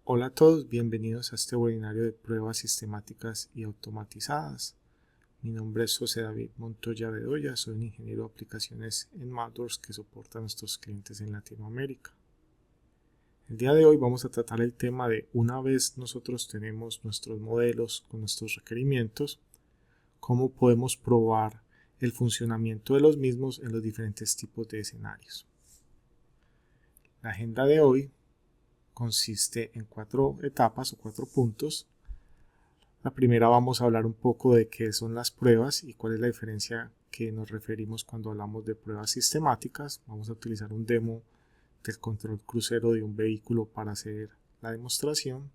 Hola a todos, bienvenidos a este webinario de pruebas sistemáticas y automatizadas. Mi nombre es José David Montoya Bedoya, soy un ingeniero de aplicaciones en Maddox que soporta a nuestros clientes en Latinoamérica. El día de hoy vamos a tratar el tema de una vez nosotros tenemos nuestros modelos con nuestros requerimientos, cómo podemos probar el funcionamiento de los mismos en los diferentes tipos de escenarios. La agenda de hoy consiste en 4 etapas o 4 puntos. La primera vamos a hablar un poco de qué son las pruebas y cuál es la diferencia que nos referimos cuando hablamos de pruebas sistemáticas. Vamos a utilizar un demo del control crucero de un vehículo para hacer la demostración.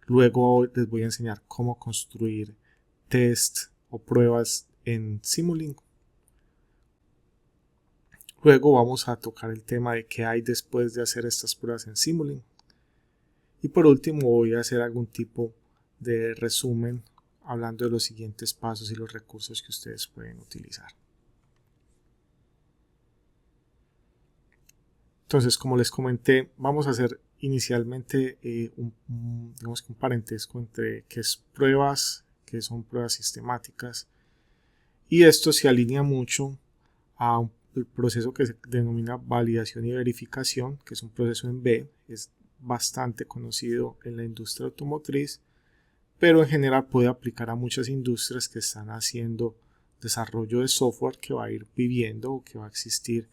Luego les voy a enseñar cómo construir test o pruebas en Simulink. Luego vamos a tocar el tema de qué hay después de hacer estas pruebas en Simulink. Y por último voy a hacer algún tipo de resumen hablando de los siguientes pasos y los recursos que ustedes pueden utilizar. Entonces, como les comenté, vamos a hacer inicialmente digamos que un parentesco entre qué es pruebas, qué son pruebas sistemáticas, y esto se alinea mucho a el proceso que se denomina validación y verificación, que es un proceso en B, es bastante conocido en la industria automotriz, pero en general puede aplicar a muchas industrias que están haciendo desarrollo de software que va a ir viviendo o que va a existir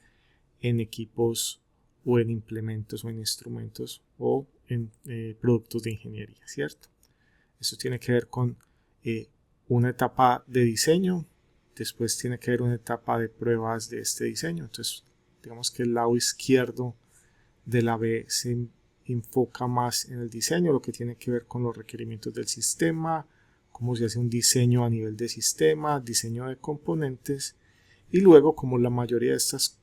en equipos o en implementos o en instrumentos o en productos de ingeniería, ¿cierto? Eso tiene que ver con una etapa de diseño, después tiene que ver una etapa de pruebas de este diseño. Entonces, digamos que el lado izquierdo de la B se enfoca más en el diseño, lo que tiene que ver con los requerimientos del sistema, cómo se hace un diseño a nivel de sistema, diseño de componentes, y luego, como la mayoría de estos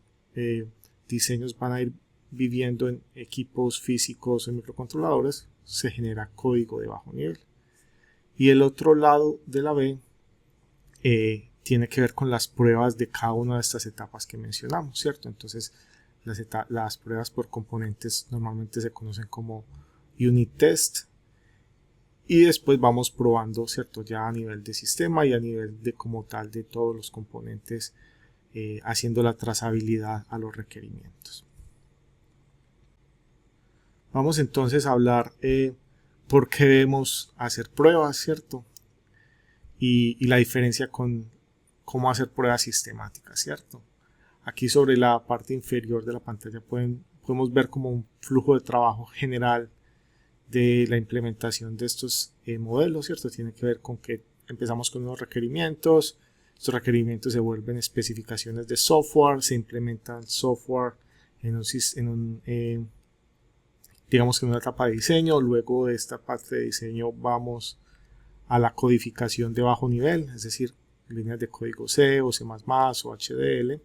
diseños van a ir viviendo en equipos físicos o en microcontroladores, se genera código de bajo nivel. Y el otro lado de la B tiene que ver con las pruebas de cada una de estas etapas que mencionamos, ¿cierto? Entonces, las pruebas por componentes normalmente se conocen como unit test, y después vamos probando, ¿cierto? Ya a nivel de sistema y a nivel de como tal de todos los componentes, haciendo la trazabilidad a los requerimientos. Vamos entonces a hablar por qué debemos hacer pruebas, ¿cierto? Y la diferencia con cómo hacer pruebas sistemáticas, ¿cierto? Aquí sobre la parte inferior de la pantalla podemos ver como un flujo de trabajo general de la implementación de estos modelos, ¿cierto? Tiene que ver con que empezamos con unos requerimientos, estos requerimientos se vuelven especificaciones de software, se implementan software digamos que en una etapa de diseño. Luego de esta parte de diseño vamos a la codificación de bajo nivel, es decir, líneas de código C o C++ o HDL.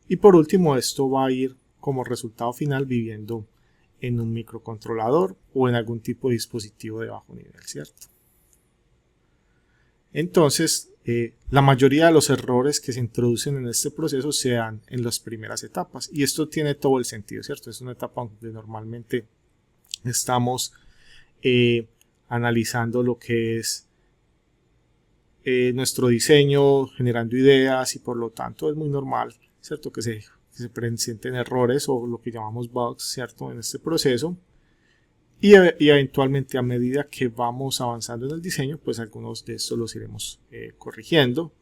Y por último, esto va a ir como resultado final viviendo en un microcontrolador o en algún tipo de dispositivo de bajo nivel, ¿cierto? Entonces, la mayoría de los errores que se introducen en este proceso se dan en las primeras etapas, y esto tiene todo el sentido, ¿cierto? Es una etapa donde normalmente estamos analizando lo que es nuestro diseño, generando ideas, y por lo tanto es muy normal, ¿cierto? Que se presenten errores o lo que llamamos bugs, ¿cierto? En este proceso, y eventualmente a medida que vamos avanzando en el diseño, pues algunos de estos los iremos corrigiendo,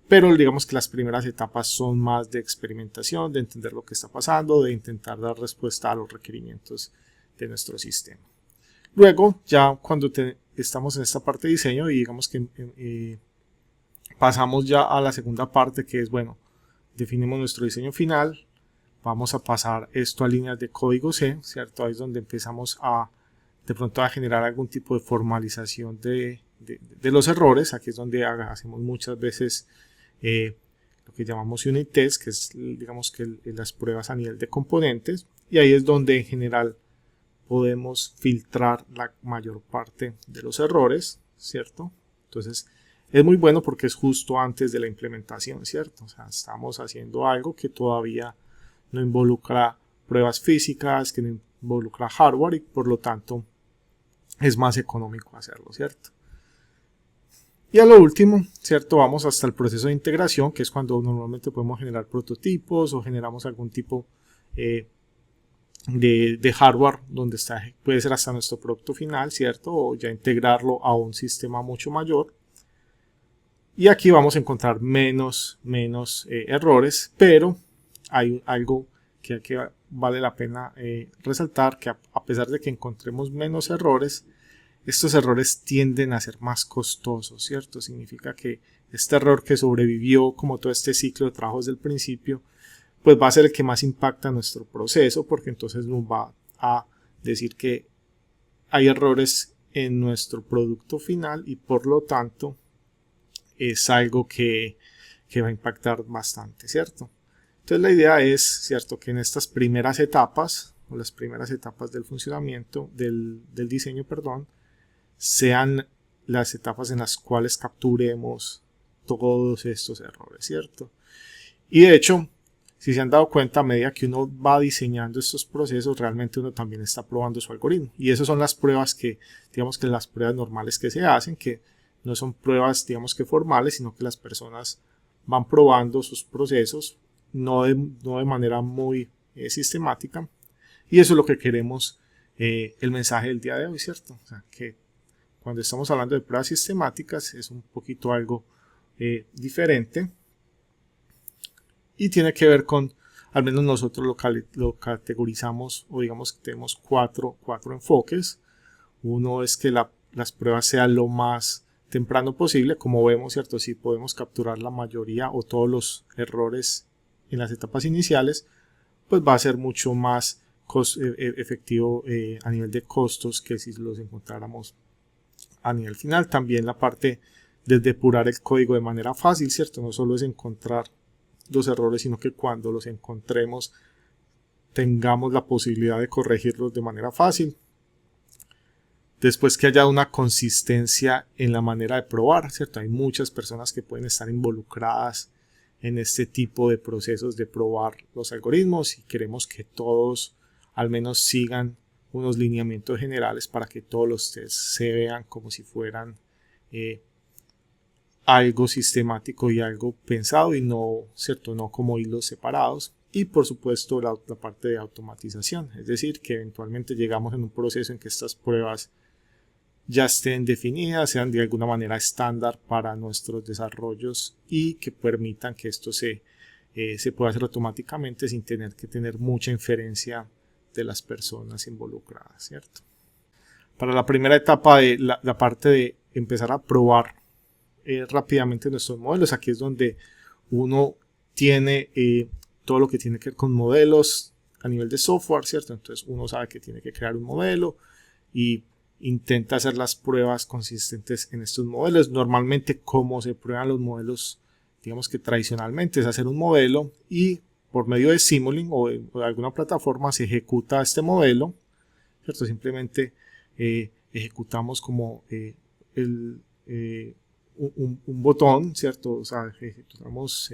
pero digamos que las primeras etapas son más de experimentación, de entender lo que está pasando, de intentar dar respuesta a los requerimientos de nuestro sistema. Luego, ya cuando estamos en esta parte de diseño, y digamos que pasamos ya a la segunda parte, que es, bueno, definimos nuestro diseño final, vamos a pasar esto a líneas de código C, ¿cierto? Ahí es donde empezamos de pronto a generar algún tipo de formalización de los errores. Aquí es donde hacemos muchas veces lo que llamamos unit test, que es, digamos, que las pruebas a nivel de componentes, y ahí es donde en general podemos filtrar la mayor parte de los errores, ¿cierto? Entonces es muy bueno porque es justo antes de la implementación, ¿cierto? O sea, estamos haciendo algo que todavía no involucra pruebas físicas, que no involucra hardware, y por lo tanto es más económico hacerlo, ¿cierto? Y a lo último, ¿cierto? Vamos hasta el proceso de integración, que es cuando normalmente podemos generar prototipos o generamos algún tipo de hardware donde puede ser hasta nuestro producto final, ¿cierto? O ya integrarlo a un sistema mucho mayor. Y aquí vamos a encontrar menos errores, pero hay algo que vale la pena resaltar, que a pesar de que encontremos menos errores, estos errores tienden a ser más costosos, ¿cierto? Significa que este error que sobrevivió como todo este ciclo de trabajo desde el principio, pues va a ser el que más impacta nuestro proceso, porque entonces nos va a decir que hay errores en nuestro producto final y por lo tanto es algo que va a impactar bastante, ¿cierto? Entonces la idea es, ¿cierto?, que en estas primeras etapas, o las primeras etapas del funcionamiento, del diseño, perdón, sean las etapas en las cuales capturemos todos estos errores, ¿cierto? Y de hecho, si se han dado cuenta, a medida que uno va diseñando estos procesos, realmente uno también está probando su algoritmo. Y esas son las pruebas que, digamos que las pruebas normales que se hacen, que no son pruebas, digamos que formales, sino que las personas van probando sus procesos, no de manera muy sistemática. Y eso es lo que queremos, el mensaje del día de hoy, ¿cierto? O sea, que cuando estamos hablando de pruebas sistemáticas es un poquito algo diferente y tiene que ver con, al menos nosotros lo categorizamos, o digamos que tenemos cuatro enfoques. Uno es que las pruebas sean lo más temprano posible, como vemos, ¿cierto? Si podemos capturar la mayoría o todos los errores en las etapas iniciales, pues va a ser mucho más efectivo a nivel de costos que si los encontráramos a nivel final. También la parte de depurar el código de manera fácil, ¿cierto? No solo es encontrar los errores, sino que cuando los encontremos tengamos la posibilidad de corregirlos de manera fácil. Después, que haya una consistencia en la manera de probar, ¿cierto? Hay muchas personas que pueden estar involucradas en este tipo de procesos de probar los algoritmos y queremos que todos al menos sigan unos lineamientos generales para que todos los tests se vean como si fueran algo sistemático y algo pensado y no, ¿cierto?, no como hilos separados. Y por supuesto la parte de automatización, es decir, que eventualmente llegamos en un proceso en que estas pruebas ya estén definidas, sean de alguna manera estándar para nuestros desarrollos y que permitan que esto se pueda hacer automáticamente sin tener que tener mucha inferencia de las personas involucradas, ¿cierto? Para la primera etapa de la parte de empezar a probar rápidamente nuestros modelos, aquí es donde uno tiene todo lo que tiene que ver con modelos a nivel de software, ¿cierto? Entonces uno sabe que tiene que crear un modelo y intenta hacer las pruebas consistentes en estos modelos. Normalmente, como se prueban los modelos, digamos que tradicionalmente, es hacer un modelo y por medio de Simulink o de alguna plataforma se ejecuta este modelo, ¿cierto? Simplemente ejecutamos como un botón, ¿cierto? O sea, ejecutamos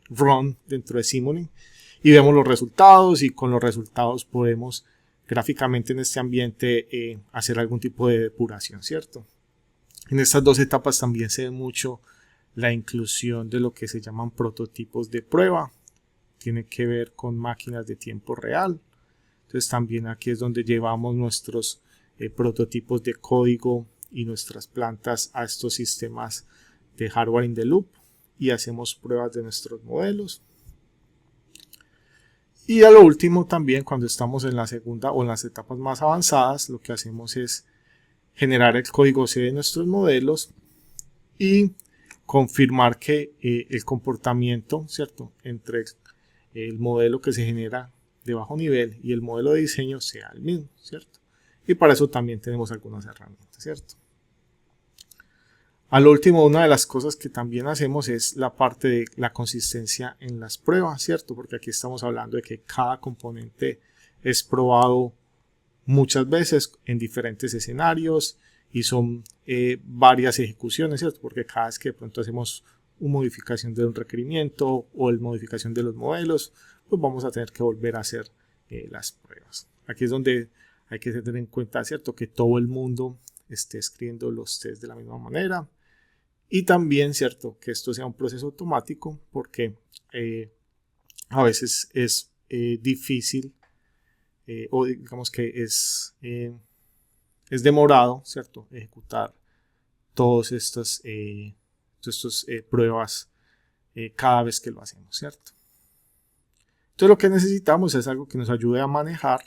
run dentro de Simulink y vemos los resultados, y con los resultados podemos gráficamente en este ambiente hacer algún tipo de depuración, ¿cierto? En estas dos etapas también se ve mucho la inclusión de lo que se llaman prototipos de prueba. Tiene que ver con máquinas de tiempo real. Entonces también aquí es donde llevamos nuestros prototipos de código y nuestras plantas a estos sistemas de hardware in the loop y hacemos pruebas de nuestros modelos. Y a lo último también, cuando estamos en la segunda o en las etapas más avanzadas, lo que hacemos es generar el código C de nuestros modelos y confirmar que el comportamiento, ¿cierto?, entre el modelo que se genera de bajo nivel y el modelo de diseño sea el mismo, ¿cierto? Y para eso también tenemos algunas herramientas, ¿cierto? A lo último, una de las cosas que también hacemos es la parte de la consistencia en las pruebas, ¿cierto? Porque aquí estamos hablando de que cada componente es probado muchas veces en diferentes escenarios y son varias ejecuciones, ¿cierto? Porque cada vez que de pronto hacemos una modificación de un requerimiento o la modificación de los modelos, pues vamos a tener que volver a hacer las pruebas. Aquí es donde hay que tener en cuenta, ¿cierto?, que todo el mundo esté escribiendo los tests de la misma manera. Y también, ¿cierto?, que esto sea un proceso automático, porque a veces es difícil o digamos que es demorado, ¿cierto?, ejecutar todas estas pruebas cada vez que lo hacemos, ¿cierto? Entonces lo que necesitamos es algo que nos ayude a manejar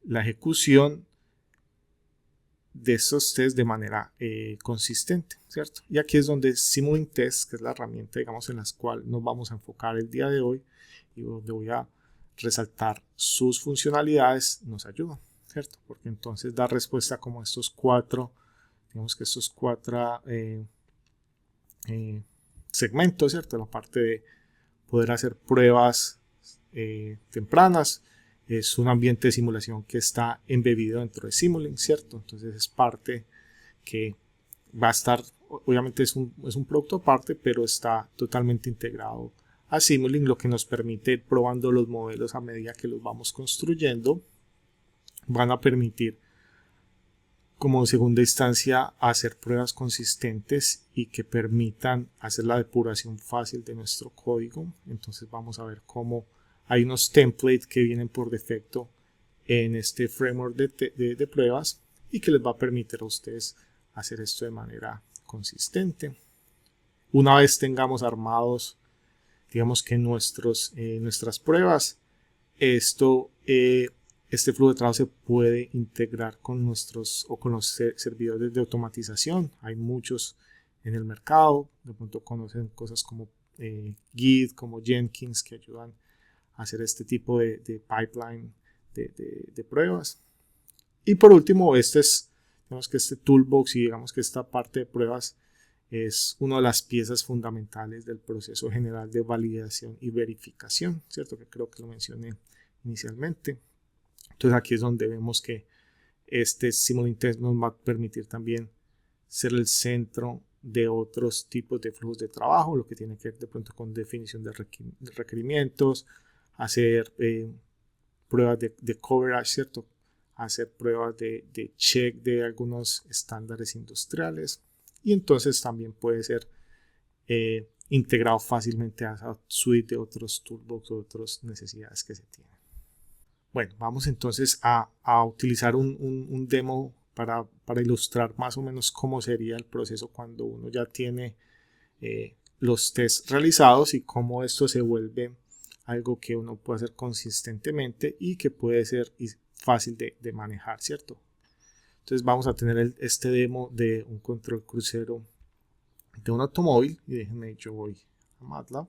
la ejecución de estos tests de manera consistente, ¿cierto? Y aquí es donde Simulink Test, que es la herramienta, digamos, en la cual nos vamos a enfocar el día de hoy y donde voy a resaltar sus funcionalidades, nos ayuda, ¿cierto? Porque entonces da respuesta como estos cuatro, digamos que estos cuatro segmentos, ¿cierto? La parte de poder hacer pruebas tempranas, es un ambiente de simulación que está embebido dentro de Simulink, ¿cierto? Entonces es parte que va a estar, obviamente es un producto aparte, pero está totalmente integrado a Simulink, lo que nos permite ir probando los modelos a medida que los vamos construyendo. Van a permitir, como segunda instancia, hacer pruebas consistentes y que permitan hacer la depuración fácil de nuestro código. Entonces vamos a ver cómo hay unos templates que vienen por defecto en este framework de pruebas y que les va a permitir a ustedes hacer esto de manera consistente. Una vez tengamos armados, digamos que nuestras pruebas, este flujo de trabajo se puede integrar con los servidores de automatización. Hay muchos en el mercado, de pronto conocen cosas como Git, como Jenkins, que ayudan a hacer este tipo de pipeline de pruebas. Y por último, digamos que este toolbox y digamos que esta parte de pruebas es una de las piezas fundamentales del proceso general de validación y verificación, ¿cierto? Que creo que lo mencioné inicialmente. Entonces aquí es donde vemos que este Simulink Test nos va a permitir también ser el centro de otros tipos de flujos de trabajo, lo que tiene que ver de pronto con definición de requerimientos, hacer pruebas de coverage, ¿cierto? Hacer pruebas de check de algunos estándares industriales y entonces también puede ser integrado fácilmente a esa suite de otros toolbox o otras necesidades que se tienen. Bueno, vamos entonces a utilizar un demo para ilustrar más o menos cómo sería el proceso cuando uno ya tiene los tests realizados y cómo esto se vuelve algo que uno puede hacer consistentemente y que puede ser fácil de manejar, ¿cierto? Entonces vamos a tener este demo de un control crucero de un automóvil y déjenme, yo voy a MATLAB.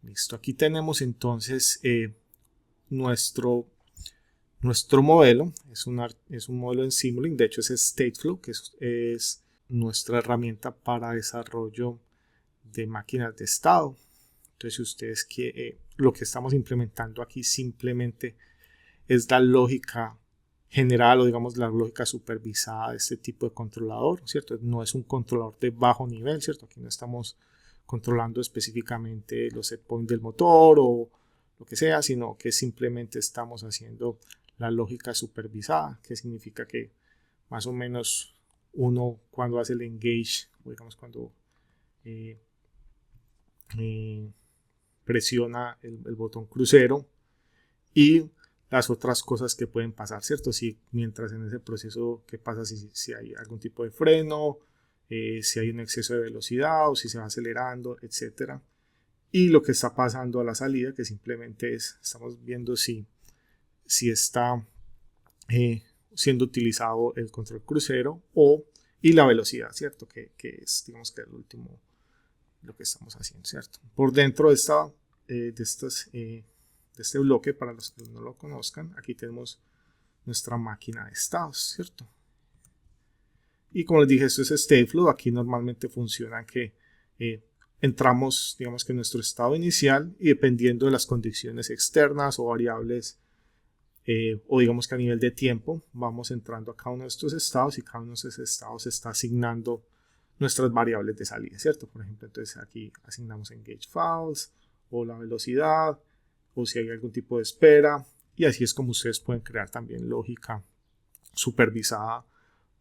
Listo, aquí tenemos entonces nuestro modelo. Es un modelo en Simulink, de hecho es Stateflow, que es nuestra herramienta para desarrollo de máquinas de estado. Entonces si ustedes quieren, lo que estamos implementando aquí simplemente es la lógica general o digamos la lógica supervisada de este tipo de controlador, ¿cierto? No es un controlador de bajo nivel, ¿cierto? Aquí no estamos controlando específicamente los set points del motor o lo que sea, sino que simplemente estamos haciendo la lógica supervisada, que significa que más o menos uno cuando hace el engage, o digamos cuando presiona el botón crucero y las otras cosas que pueden pasar, ¿cierto? Si mientras en ese proceso, ¿qué pasa si hay algún tipo de freno, si hay un exceso de velocidad o si se va acelerando, etcétera? Y lo que está pasando a la salida, que simplemente estamos viendo si está siendo utilizado el control crucero y la velocidad, ¿cierto? Que es, digamos que el último, lo que estamos haciendo, ¿cierto? Por dentro de este bloque, para los que no lo conozcan, aquí tenemos nuestra máquina de estados, ¿cierto? Y como les dije, esto es Stateflow. Aquí normalmente funciona que entramos, digamos que en nuestro estado inicial y dependiendo de las condiciones externas o variables o digamos que a nivel de tiempo, vamos entrando a cada uno de estos estados y cada uno de estos estados está asignando nuestras variables de salida, ¿cierto? Por ejemplo, entonces aquí asignamos engage false o la velocidad o si hay algún tipo de espera y así es como ustedes pueden crear también lógica supervisada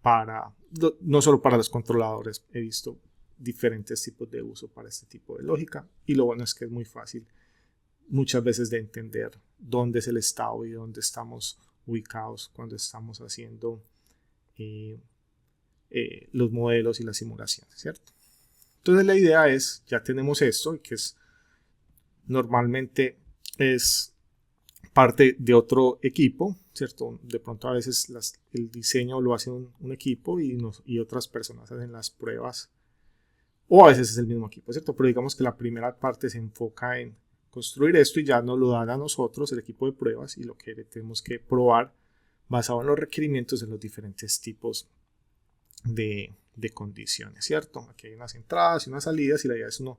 para, no solo para los controladores. He visto diferentes tipos de uso para este tipo de lógica, y lo bueno es que es muy fácil muchas veces de entender dónde es el estado y dónde estamos ubicados cuando estamos haciendo los modelos y las simulaciones, ¿cierto? Entonces la idea es, ya tenemos esto, que es normalmente es parte de otro equipo, ¿cierto? De pronto a veces el diseño lo hace un equipo y otras personas hacen las pruebas, o a veces es el mismo equipo, ¿cierto? Pero digamos que la primera parte se enfoca en construir esto y ya nos lo dan a nosotros, el equipo de pruebas, y lo que tenemos que probar basado en los requerimientos de los diferentes tipos de condiciones, ¿cierto? Aquí hay unas entradas y unas salidas, y la idea es uno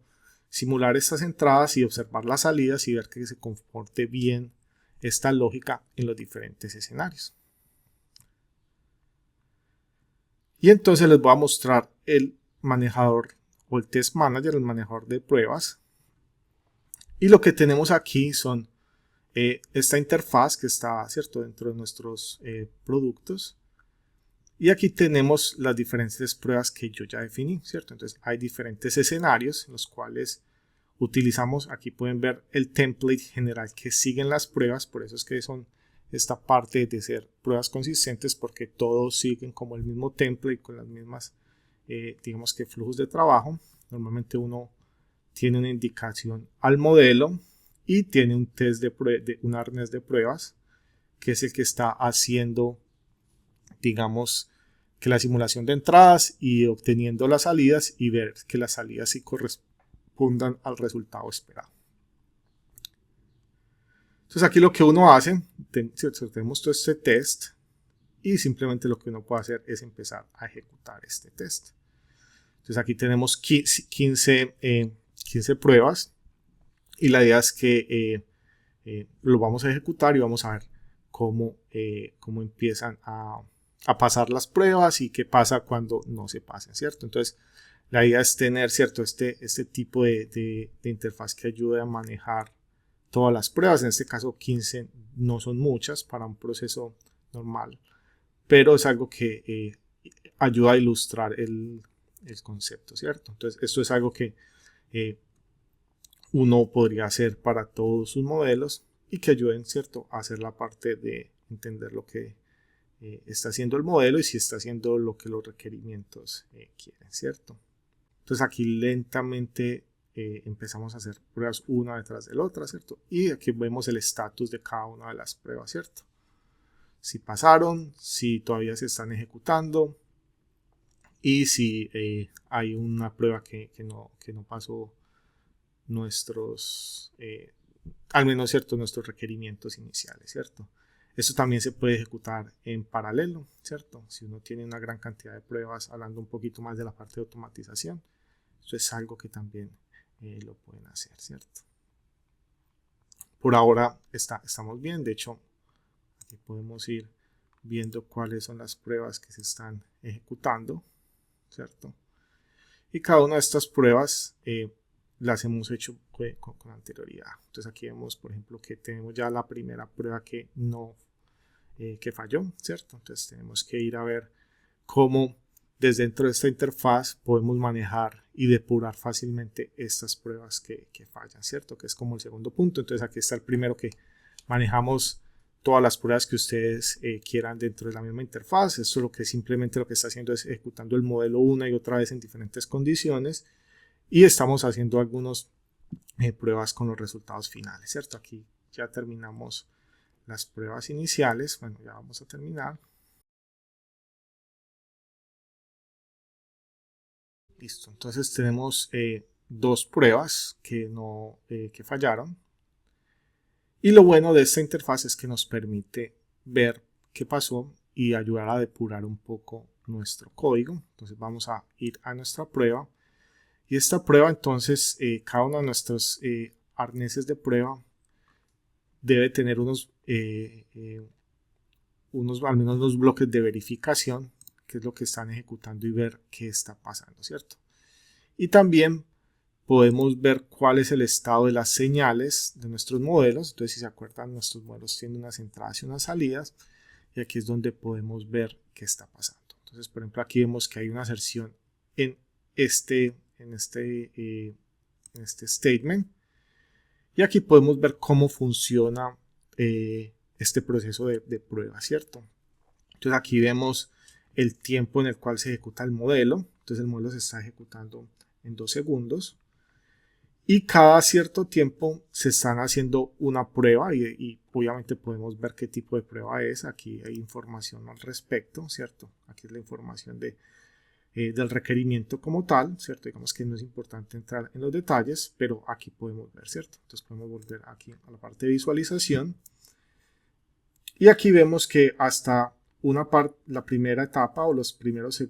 simular estas entradas y observar las salidas y ver que se comporte bien esta lógica en los diferentes escenarios. Y entonces les voy a mostrar el manejador o el test manager, el manejador de pruebas. Y lo que tenemos aquí son esta interfaz que está, ¿cierto?, dentro de nuestros productos. Y aquí tenemos las diferentes pruebas que yo ya definí, ¿cierto? Entonces hay diferentes escenarios en los cuales utilizamos, aquí pueden ver el template general que siguen las pruebas, por eso es que son esta parte de ser pruebas consistentes, porque todos siguen como el mismo template con las mismas, digamos que flujos de trabajo. Normalmente uno tiene una indicación al modelo y tiene un test un arnés de pruebas, que es el que está haciendo, digamos, que la simulación de entradas y obteniendo las salidas y ver que las salidas sí correspondan al resultado esperado. Entonces aquí lo que uno hace, tenemos todo este test y simplemente lo que uno puede hacer es empezar a ejecutar este test. Entonces aquí tenemos 15 pruebas y la idea es que lo vamos a ejecutar y vamos a ver cómo empiezan a pasar las pruebas y qué pasa cuando no se pasen, ¿cierto? Entonces la idea es tener, ¿cierto?, este tipo de interfaz que ayude a manejar todas las pruebas. En este caso 15 no son muchas para un proceso normal, pero es algo que ayuda a ilustrar el concepto, ¿cierto? Entonces esto es algo que uno podría hacer para todos sus modelos y que ayuden, ¿cierto?, a hacer la parte de entender lo que está haciendo el modelo y si está haciendo lo que los requerimientos quieren, ¿cierto? Entonces aquí lentamente empezamos a hacer pruebas una detrás de la otra, ¿cierto? Y aquí vemos el estatus de cada una de las pruebas, ¿cierto? Si pasaron, si todavía se están ejecutando y si hay una prueba que no pasó nuestros, al menos, ¿cierto?, nuestros requerimientos iniciales, ¿cierto? Esto también se puede ejecutar en paralelo, ¿cierto? Si uno tiene una gran cantidad de pruebas, hablando un poquito más de la parte de automatización, esto es algo que también lo pueden hacer, ¿cierto? Por ahora estamos bien. De hecho, aquí podemos ir viendo cuáles son las pruebas que se están ejecutando, ¿cierto? Y cada una de estas pruebas las hemos hecho con anterioridad. Entonces aquí vemos, por ejemplo, que tenemos ya la primera prueba que que falló, ¿cierto? Entonces tenemos que ir a ver cómo desde dentro de esta interfaz podemos manejar y depurar fácilmente estas pruebas que fallan, ¿cierto? Que es como el segundo punto. Entonces aquí está el primero, que manejamos todas las pruebas que ustedes quieran dentro de la misma interfaz. Esto lo que simplemente lo que está haciendo es ejecutando el modelo una y otra vez en diferentes condiciones, y estamos haciendo algunas pruebas con los resultados finales, ¿cierto? Aquí ya terminamos las pruebas iniciales. Bueno, ya vamos a terminar. Listo, entonces tenemos dos pruebas que fallaron, y lo bueno de esta interfaz es que nos permite ver qué pasó y ayudar a depurar un poco nuestro código. Entonces vamos a ir a nuestra prueba, y esta prueba, entonces cada uno de nuestros arneses de prueba debe tener al menos dos bloques de verificación, que es lo que están ejecutando, y ver qué está pasando, ¿cierto? Y también podemos ver cuál es el estado de las señales de nuestros modelos. Entonces, si se acuerdan, nuestros modelos tienen unas entradas y unas salidas, y aquí es donde podemos ver qué está pasando. Entonces, por ejemplo, aquí vemos que hay una aserción en este statement, y aquí podemos ver cómo funciona este proceso de prueba, ¿cierto? Entonces aquí vemos el tiempo en el cual se ejecuta el modelo. Entonces el modelo se está ejecutando en 2 segundos. Y cada cierto tiempo se están haciendo una prueba y obviamente podemos ver qué tipo de prueba es. Aquí hay información al respecto, ¿cierto? Aquí es la información del requerimiento como tal, ¿cierto? Digamos que no es importante entrar en los detalles, pero aquí podemos ver, ¿cierto? Entonces podemos volver aquí a la parte de visualización. Y aquí vemos que hasta la primera etapa o los primeros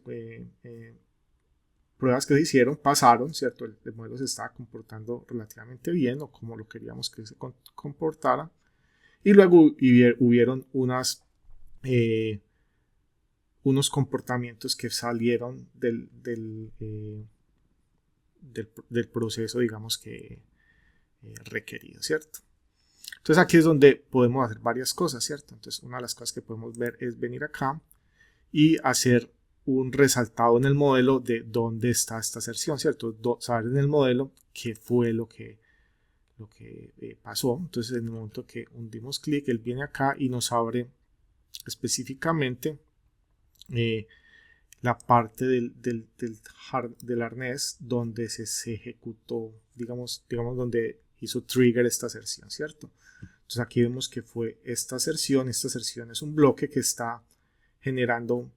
pruebas que se hicieron pasaron, ¿cierto? El modelo se estaba comportando relativamente bien o como lo queríamos que se comportara. Y luego hubieron unos comportamientos que salieron del proceso, digamos que requerido, ¿cierto? Entonces aquí es donde podemos hacer varias cosas, ¿cierto? Entonces una de las cosas que podemos ver es venir acá y hacer un resaltado en el modelo de dónde está esta aserción, ¿cierto? Saber en el modelo qué fue lo que pasó. Entonces en el momento que hundimos clic, él viene acá y nos abre específicamente la parte del arnés donde se ejecutó, digamos donde hizo trigger esta aserción, ¿cierto? Entonces aquí vemos que fue esta aserción es un bloque que está generando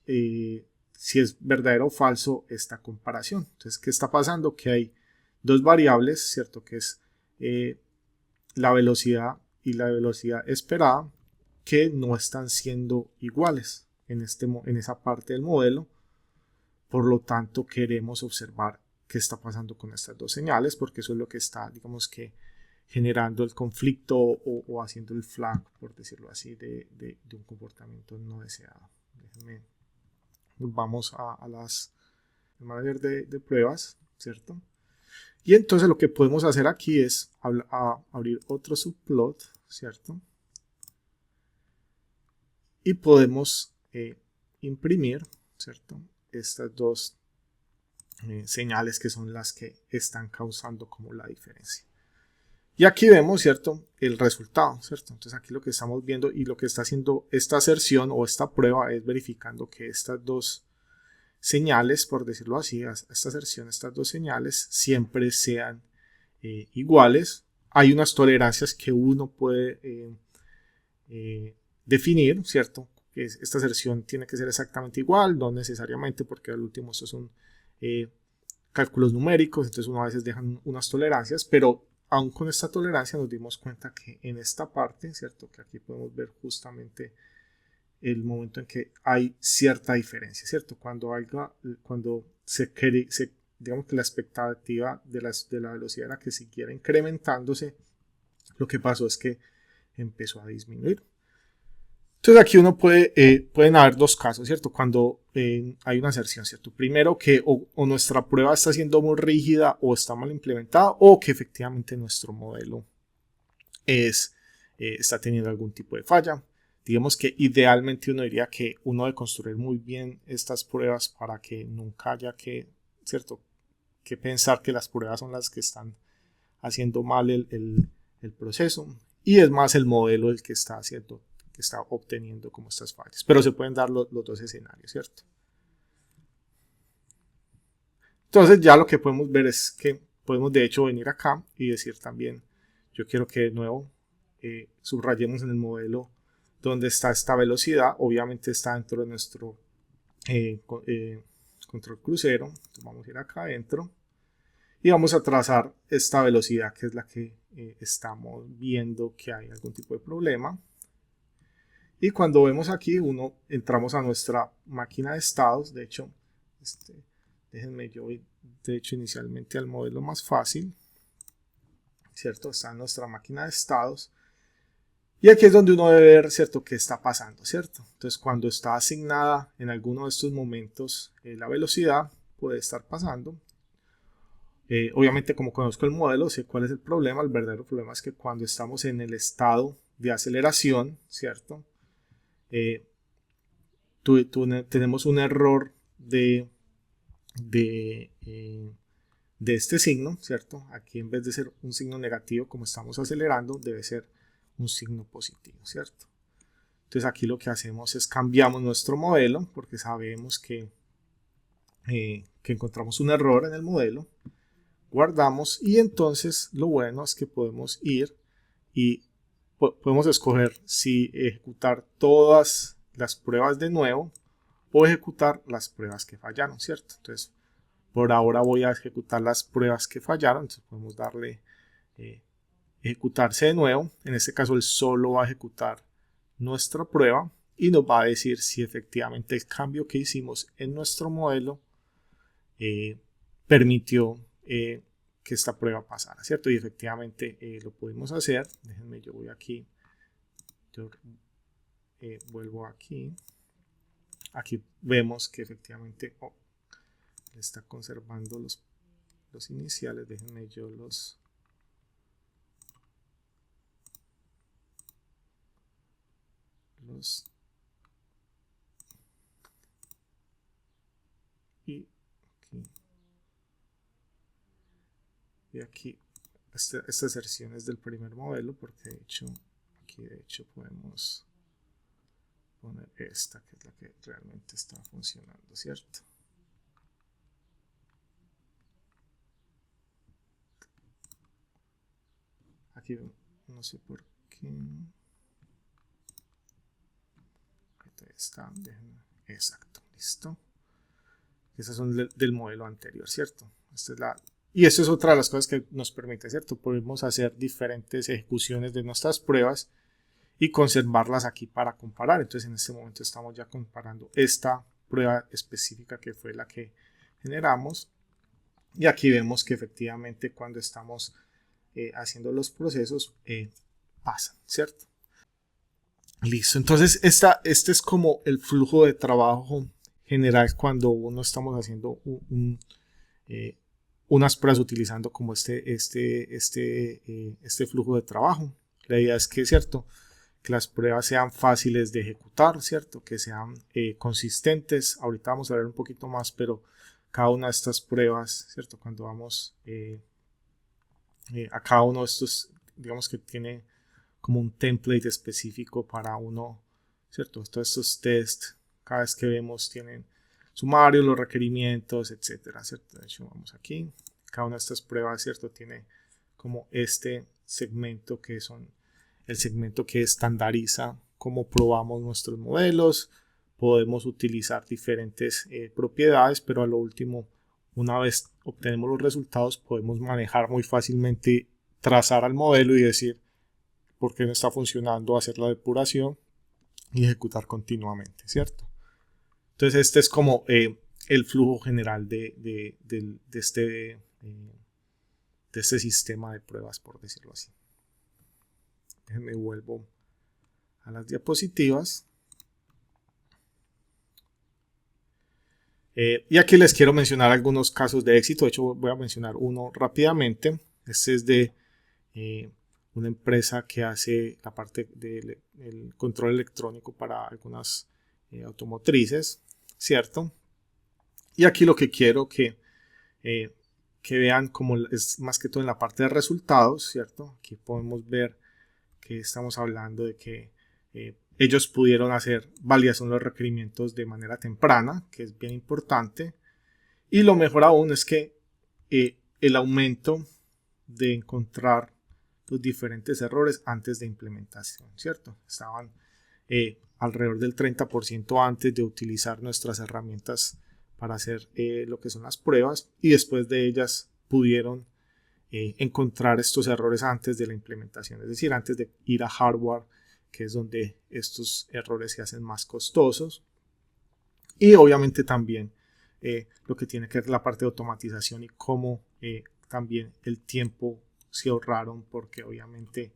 si es verdadero o falso esta comparación. Entonces, ¿qué está pasando? Que hay dos variables, ¿cierto? Que es la velocidad y la velocidad esperada, que no están siendo iguales en esa parte del modelo. Por lo tanto, queremos observar qué está pasando con estas dos señales, porque eso es lo que está, digamos que, generando el conflicto o haciendo el flag, por decirlo así, de un comportamiento no deseado. Déjenme, vamos a las manager de pruebas, ¿cierto? Y entonces lo que podemos hacer aquí es abrir otro subplot, ¿cierto? Y podemos imprimir, ¿cierto? Estas dos señales que son las que están causando como la diferencia. Y aquí vemos, ¿cierto? El resultado, ¿cierto? Entonces aquí lo que estamos viendo y lo que está haciendo esta aserción o esta prueba es verificando que estas dos señales, por decirlo así, esta aserción, estas dos señales siempre sean iguales. Hay unas tolerancias que uno puede definir, ¿cierto? Que esta aserción tiene que ser exactamente igual, no necesariamente, porque al último estos son cálculos numéricos, entonces uno a veces deja unas tolerancias, pero aún con esta tolerancia nos dimos cuenta que en esta parte, ¿cierto? Que aquí podemos ver justamente el momento en que hay cierta diferencia, ¿cierto? Cuando digamos que la expectativa de la velocidad era que siguiera incrementándose, lo que pasó es que empezó a disminuir. Entonces aquí pueden haber dos casos, ¿cierto? Cuando hay una aserción, ¿cierto? Primero que o nuestra prueba está siendo muy rígida o está mal implementada, o que efectivamente nuestro modelo está teniendo algún tipo de falla. Digamos que idealmente uno diría que uno debe construir muy bien estas pruebas para que nunca haya ¿cierto? Que pensar que las pruebas son las que están haciendo mal el proceso, y es más el modelo el que está obteniendo como estas fallas, pero se pueden dar los dos escenarios, ¿cierto? Entonces ya lo que podemos ver es que podemos de hecho venir acá y decir también, yo quiero que de nuevo subrayemos en el modelo donde está esta velocidad. Obviamente está dentro de nuestro control crucero. Entonces vamos a ir acá adentro y vamos a trazar esta velocidad, que es la que estamos viendo que hay algún tipo de problema. Y cuando vemos aquí, entramos a nuestra máquina de estados. De hecho, déjenme yo ir, de hecho, inicialmente al modelo más fácil, ¿cierto? Está en nuestra máquina de estados. Y aquí es donde uno debe ver, ¿cierto?, qué está pasando, ¿cierto? Entonces, cuando está asignada en alguno de estos momentos la velocidad, puede estar pasando. Obviamente, como conozco el modelo, sé cuál es el problema. El verdadero problema es que cuando estamos en el estado de aceleración, ¿cierto?, tenemos un error de este signo, ¿cierto? Aquí en vez de ser un signo negativo como estamos acelerando, debe ser un signo positivo, ¿cierto? Entonces aquí lo que hacemos es cambiamos nuestro modelo porque sabemos que encontramos un error en el modelo, guardamos y entonces lo bueno es que podemos ir y podemos escoger si ejecutar todas las pruebas de nuevo o ejecutar las pruebas que fallaron, ¿cierto? Entonces por ahora voy a ejecutar las pruebas que fallaron, entonces podemos darle ejecutarse de nuevo. En este caso él solo va a ejecutar nuestra prueba y nos va a decir si efectivamente el cambio que hicimos en nuestro modelo permitió que esta prueba pasara, ¿cierto? Y efectivamente lo pudimos hacer. Déjenme, yo voy aquí, yo vuelvo aquí. Aquí vemos que efectivamente está conservando los iniciales. Déjenme yo y aquí estas versiones del primer modelo, porque de hecho aquí podemos poner esta que es la que realmente está funcionando, ¿cierto? Aquí no sé por qué está, exacto, listo. Esas son del modelo anterior, ¿cierto? Y eso es otra de las cosas que nos permite, ¿cierto? Podemos hacer diferentes ejecuciones de nuestras pruebas y conservarlas aquí para comparar. Entonces en este momento estamos ya comparando esta prueba específica que fue la que generamos. Y aquí vemos que efectivamente cuando estamos haciendo los procesos pasan, ¿cierto? Listo, entonces este es como el flujo de trabajo general cuando uno estamos haciendo unas pruebas utilizando como este flujo de trabajo. La idea es que, ¿cierto?, que las pruebas sean fáciles de ejecutar, ¿cierto?, que sean consistentes. Ahorita vamos a ver un poquito más, pero cada una de estas pruebas, ¿cierto?, cuando vamos a cada uno de estos, digamos que tiene como un template específico para uno, ¿cierto? Todos estos tests, cada vez que vemos, tienen sumario, los requerimientos, etcétera, ¿cierto? De hecho, vamos aquí, cada una de estas pruebas, ¿cierto? Tiene como este segmento que son el segmento que estandariza cómo probamos nuestros modelos. Podemos utilizar diferentes propiedades, pero a lo último, una vez obtenemos los resultados, podemos manejar muy fácilmente, trazar al modelo y decir por qué no está funcionando, hacer la depuración y ejecutar continuamente, ¿cierto? Entonces este es como el flujo general de este sistema de pruebas, por decirlo así. Déjenme vuelvo a las diapositivas. Y aquí les quiero mencionar algunos casos de éxito. De hecho, voy a mencionar uno rápidamente. Este es de una empresa que hace la parte del control electrónico para algunas automotrices, ¿cierto? Y aquí lo que quiero que vean como es más que todo en la parte de resultados, ¿cierto? Aquí podemos ver que estamos hablando de que ellos pudieron hacer validación de los requerimientos de manera temprana, que es bien importante. Y lo mejor aún es que el aumento de encontrar los diferentes errores antes de implementación, ¿cierto? Estaban alrededor del 30% antes de utilizar nuestras herramientas para hacer lo que son las pruebas, y después de ellas pudieron encontrar estos errores antes de la implementación, es decir, antes de ir a hardware, que es donde estos errores se hacen más costosos. Y obviamente también lo que tiene que ver la parte de automatización y cómo también el tiempo se ahorraron, porque obviamente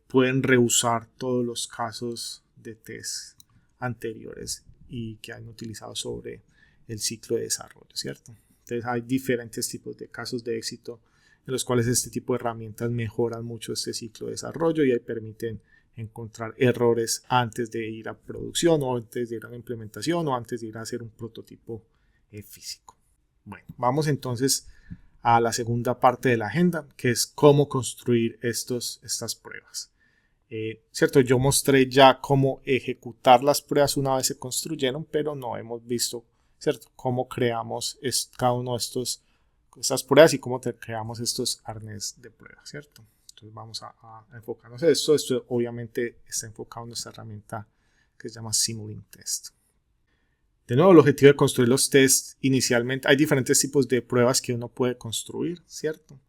pueden reusar todos los casos de test anteriores y que han utilizado sobre el ciclo de desarrollo, ¿cierto? Entonces hay diferentes tipos de casos de éxito en los cuales este tipo de herramientas mejoran mucho este ciclo de desarrollo y ahí permiten encontrar errores antes de ir a producción o antes de ir a la implementación o antes de ir a hacer un prototipo físico. Bueno, vamos entonces a la segunda parte de la agenda, que es cómo construir estas pruebas. Cierto, yo mostré ya cómo ejecutar las pruebas una vez se construyeron, pero no hemos visto, cierto, cómo creamos cada uno de estas pruebas y cómo creamos estos arnés de pruebas, cierto. Entonces vamos a enfocarnos en esto. Esto obviamente está enfocado en nuestra herramienta que se llama Simulink Test. De nuevo, el objetivo de construir los tests inicialmente, hay diferentes tipos de pruebas que uno puede construir, cierto.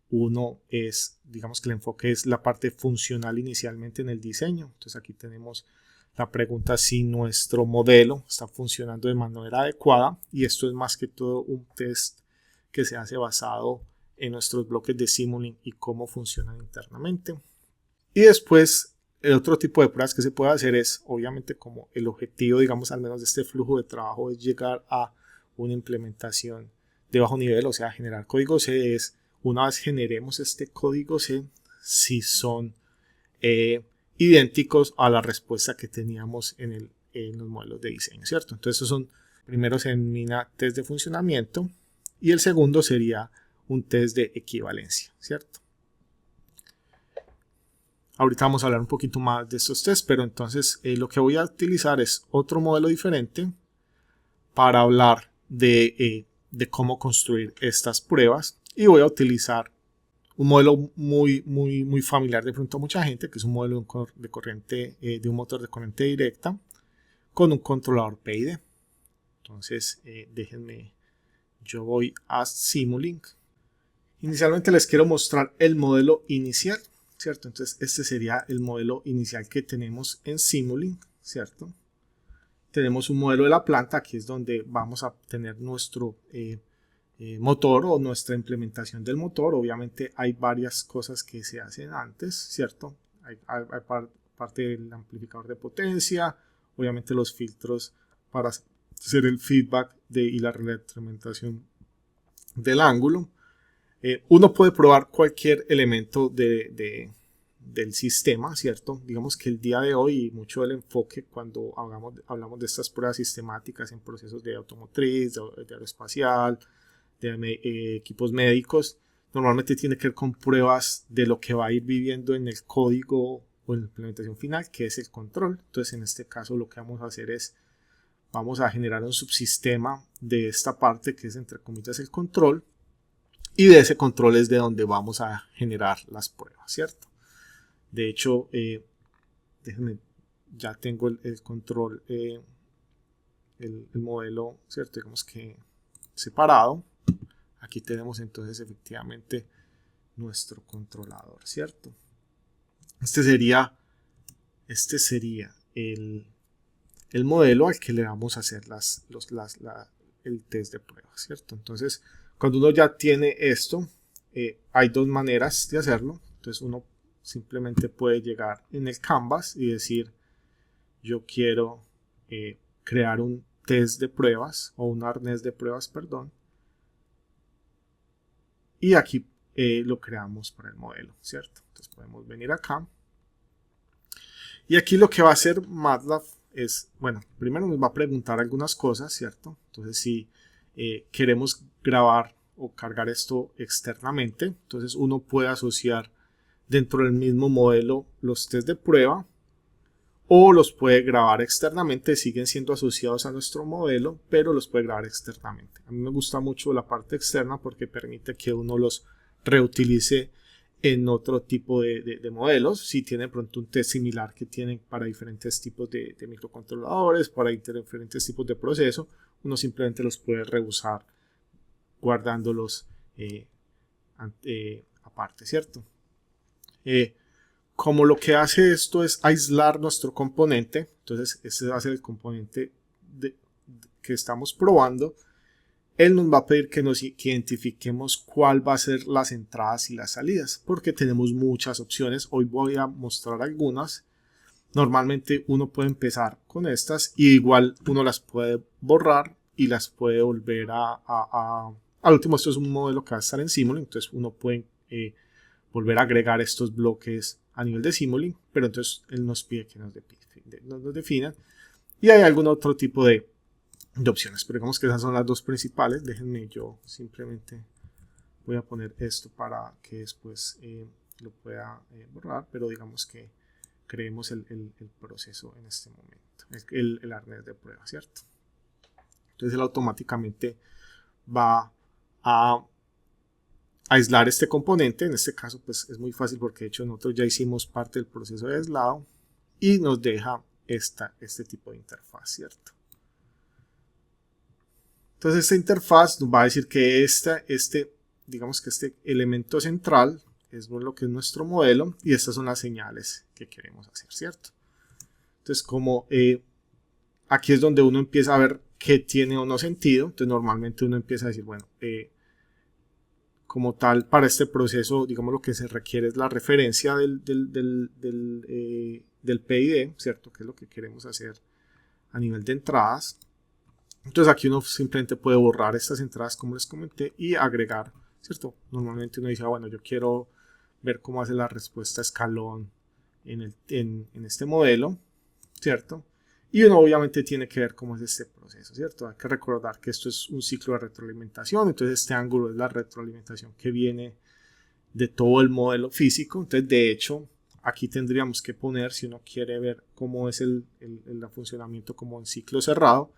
Uno es, digamos que el enfoque es la parte funcional inicialmente en el diseño. Entonces aquí tenemos la pregunta si nuestro modelo está funcionando de manera adecuada, y esto es más que todo un test que se hace basado en nuestros bloques de Simulink y cómo funcionan internamente. Y después el otro tipo de pruebas que se puede hacer es, obviamente, como el objetivo, digamos, al menos de este flujo de trabajo es llegar a una implementación de bajo nivel, o sea, generar código C, es una vez generemos este código C, si son idénticos a la respuesta que teníamos en los modelos de diseño, ¿cierto? Entonces, primero se denomina test de funcionamiento y el segundo sería un test de equivalencia, ¿cierto? Ahorita vamos a hablar un poquito más de estos tests, pero entonces lo que voy a utilizar es otro modelo diferente para hablar de cómo construir estas pruebas, y voy a utilizar un modelo muy familiar de pronto a mucha gente, que es un modelo de un motor de corriente directa con un controlador PID. Entonces déjenme, yo voy a Simulink. Inicialmente les quiero mostrar el modelo inicial, ¿cierto? Entonces este sería el modelo inicial que tenemos en Simulink, ¿cierto? Tenemos un modelo de la planta, aquí es donde vamos a tener nuestro motor o nuestra implementación del motor. Obviamente hay varias cosas que se hacen antes, ¿cierto? Hay parte del amplificador de potencia, obviamente los filtros para hacer el feedback y la retroalimentación del ángulo. Uno puede probar cualquier elemento del sistema, ¿cierto? Digamos que el día de hoy mucho del enfoque cuando hablamos de estas pruebas sistemáticas en procesos de automotriz, de aeroespacial, de equipos médicos, normalmente tiene que ver con pruebas de lo que va a ir viviendo en el código o en la implementación final, que es el control. Entonces en este caso lo que vamos a hacer es, vamos a generar un subsistema de esta parte que es entre comillas el control, y de ese control es de donde vamos a generar las pruebas, ¿cierto? De hecho, déjenme, ya tengo el control, el modelo, ¿cierto? Digamos que separado. Aquí tenemos entonces efectivamente nuestro controlador, ¿cierto? Este sería el modelo al que le vamos a hacer el test de pruebas, ¿cierto? Entonces, cuando uno ya tiene esto, hay dos maneras de hacerlo. Entonces, uno simplemente puede llegar en el Canvas y decir, yo quiero crear un test de pruebas o un arnés de pruebas, perdón. Y aquí lo creamos para el modelo, ¿cierto? Entonces podemos venir acá. Y aquí lo que va a hacer MATLAB es, bueno, primero nos va a preguntar algunas cosas, ¿cierto? Entonces si queremos grabar o cargar esto externamente, entonces uno puede asociar dentro del mismo modelo los test de prueba, o los puede grabar externamente, siguen siendo asociados a nuestro modelo, pero los puede grabar externamente. A mí me gusta mucho la parte externa porque permite que uno los reutilice en otro tipo de modelos. Si tiene pronto un test similar que tienen para diferentes tipos de microcontroladores, para diferentes tipos de proceso, uno simplemente los puede reusar guardándolos aparte, ¿cierto? Como lo que hace esto es aislar nuestro componente, entonces ese va a ser el componente que estamos probando. Él nos va a pedir que identifiquemos cuál va a ser las entradas y las salidas, porque tenemos muchas opciones. Hoy voy a mostrar algunas. Normalmente uno puede empezar con estas y igual uno las puede borrar y las puede volver al último. Esto es un modelo que va a estar en Simulink, entonces uno puede volver a agregar estos bloques a nivel de Simulink, pero entonces él nos pide que nos definan. Y hay algún otro tipo de opciones, pero digamos que esas son las dos principales. Déjenme, yo simplemente voy a poner esto para que después lo pueda borrar, pero digamos que creemos el proceso en este momento, el arnés de prueba, ¿cierto? Entonces él automáticamente va a aislar este componente. En este caso pues es muy fácil porque de hecho nosotros ya hicimos parte del proceso de aislado y nos deja este tipo de interfaz, ¿cierto? Entonces esta interfaz nos va a decir que digamos que este elemento central es lo que es nuestro modelo y estas son las señales que queremos hacer, ¿cierto? Entonces como aquí es donde uno empieza a ver qué tiene o no sentido. Entonces normalmente uno empieza a decir, bueno, como tal, para este proceso, digamos, lo que se requiere es la referencia del PID, ¿cierto? Que es lo que queremos hacer a nivel de entradas. Entonces aquí uno simplemente puede borrar estas entradas, como les comenté, y agregar, ¿cierto? Normalmente uno dice, bueno, yo quiero ver cómo hace la respuesta escalón en este modelo, ¿cierto? Y uno obviamente tiene que ver cómo es este proceso, ¿cierto? Hay que recordar que esto es un ciclo de retroalimentación, entonces este ángulo es la retroalimentación que viene de todo el modelo físico. Entonces, de hecho, aquí tendríamos que poner, si uno quiere ver cómo es el funcionamiento como en ciclo cerrado,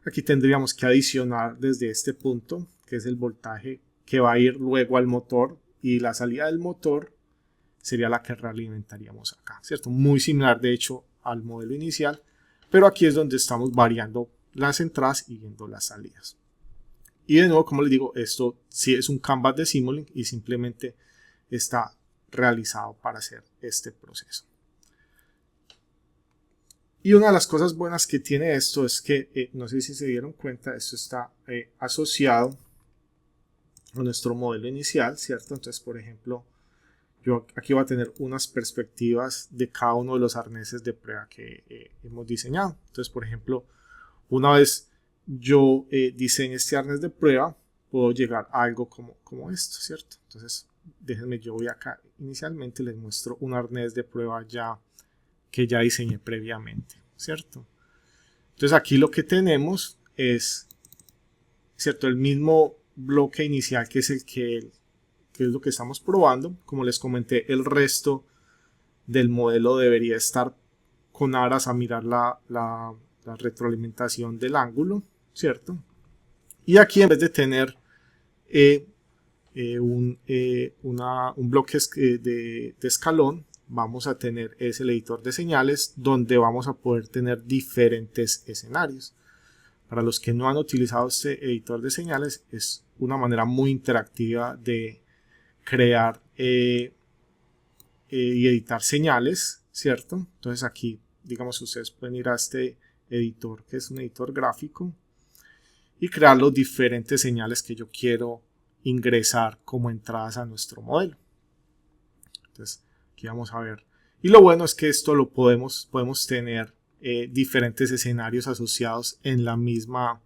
aquí tendríamos que adicionar desde este punto, que es el voltaje que va a ir luego al motor, y la salida del motor sería la que realimentaríamos acá, ¿cierto? Muy similar, de hecho, al modelo inicial. Pero aquí es donde estamos variando las entradas y viendo las salidas. Y de nuevo, como les digo, esto sí es un canvas de Simulink y simplemente está realizado para hacer este proceso. Y una de las cosas buenas que tiene esto es que, no sé si se dieron cuenta, esto está asociado a nuestro modelo inicial, ¿cierto? Entonces, por ejemplo, yo aquí voy a tener unas perspectivas de cada uno de los arneses de prueba que hemos diseñado. Entonces, por ejemplo, una vez yo diseñe este arnés de prueba, puedo llegar a algo como esto, ¿cierto? Entonces, déjenme, yo voy acá, inicialmente les muestro un arnés de prueba que ya diseñé previamente, ¿cierto? Entonces, aquí lo que tenemos es, ¿cierto? El mismo bloque inicial que es que es lo que estamos probando. Como les comenté, el resto del modelo debería estar con aras a mirar la retroalimentación del ángulo, ¿cierto? Y aquí, en vez de tener un bloque de escalón, vamos a tener ese editor de señales donde vamos a poder tener diferentes escenarios. Para los que no han utilizado este editor de señales, es una manera muy interactiva de crear y editar señales, ¿cierto? Entonces aquí, digamos, ustedes pueden ir a este editor, que es un editor gráfico, y crear los diferentes señales que yo quiero ingresar como entradas a nuestro modelo. Entonces aquí vamos a ver. Y lo bueno es que esto lo podemos tener diferentes escenarios asociados en la misma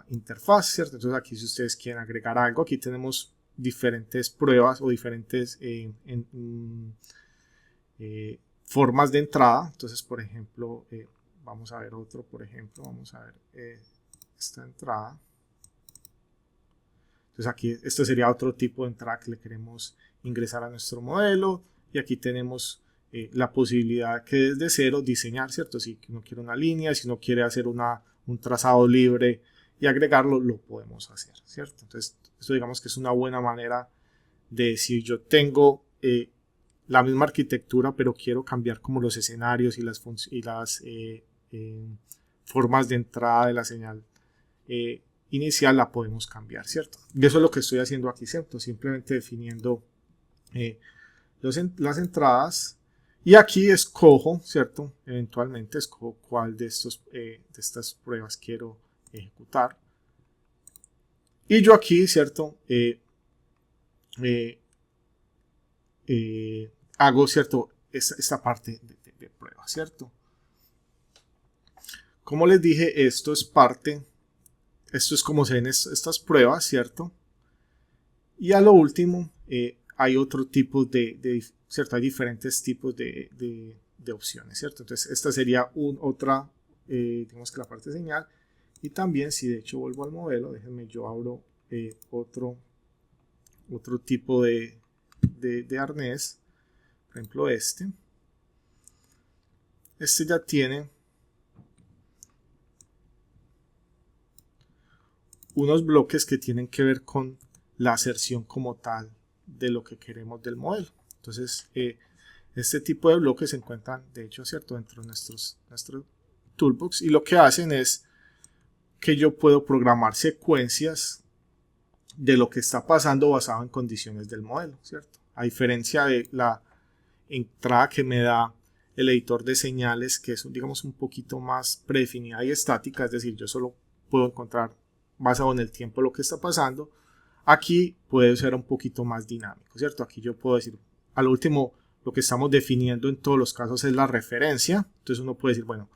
interfaz, ¿cierto? Entonces aquí, si ustedes quieren agregar algo, aquí tenemos diferentes pruebas o diferentes formas de entrada. Entonces, por ejemplo, vamos a ver otro, por ejemplo, vamos a ver esta entrada. Entonces aquí este sería otro tipo de entrada que le queremos ingresar a nuestro modelo, y aquí tenemos la posibilidad que desde cero diseñar, ¿cierto? Si uno quiere una línea, si uno quiere hacer un trazado libre y agregarlo, lo podemos hacer, ¿cierto? Entonces esto, digamos que es una buena manera de, si yo tengo la misma arquitectura pero quiero cambiar como los escenarios y las formas de entrada de la señal inicial, la podemos cambiar, ¿cierto? Y eso es lo que estoy haciendo aquí, ¿cierto? Simplemente definiendo las entradas, y aquí escojo, ¿cierto? Eventualmente escojo cuál de estas pruebas quiero ejecutar. Y yo aquí, ¿cierto? Hago, ¿cierto? Esta parte de prueba, ¿cierto? Como les dije, esto es como se ven estas pruebas, ¿cierto? Y a lo último, hay otro tipo ¿cierto? Hay diferentes tipos de opciones, ¿cierto? Entonces esta sería otra, digamos que la parte de señal. Y también, si de hecho vuelvo al modelo, déjenme, yo abro otro tipo de arnés, por ejemplo este ya tiene unos bloques que tienen que ver con la aserción como tal de lo que queremos del modelo. Entonces este tipo de bloques se encuentran de hecho, ¿cierto?, dentro de nuestro toolbox, y lo que hacen es que yo puedo programar secuencias de lo que está pasando basado en condiciones del modelo, ¿cierto? A diferencia de la entrada que me da el editor de señales, que es, digamos, un poquito más predefinida y estática, es decir, yo solo puedo encontrar basado en el tiempo lo que está pasando. Aquí puede ser un poquito más dinámico, ¿cierto? Aquí yo puedo decir, al último, lo que estamos definiendo en todos los casos es la referencia. Entonces uno puede decir, bueno,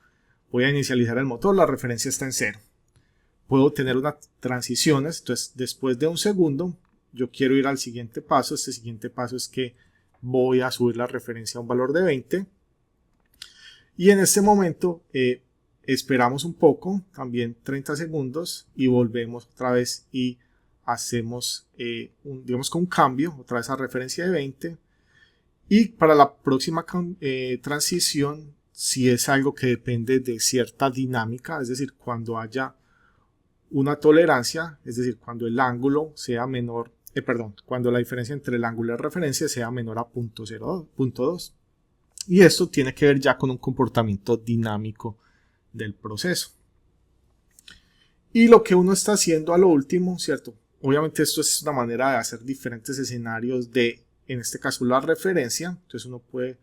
voy a inicializar el motor, la referencia está en 0. Puedo tener unas transiciones, entonces después de un segundo yo quiero ir al siguiente paso. Este siguiente paso es que voy a subir la referencia a un valor de 20, y en este momento esperamos un poco, también 30 segundos, y volvemos otra vez y hacemos digamos que un cambio otra vez a referencia de 20. Y para la próxima transición, si es algo que depende de cierta dinámica, es decir, cuando haya una tolerancia, es decir, cuando el ángulo sea menor, cuando la diferencia entre el ángulo de referencia sea menor a 0.2. Y esto tiene que ver ya con un comportamiento dinámico del proceso. Y lo que uno está haciendo a lo último, ¿cierto? Obviamente esto es una manera de hacer diferentes escenarios de, en este caso, la referencia. Entonces uno puede...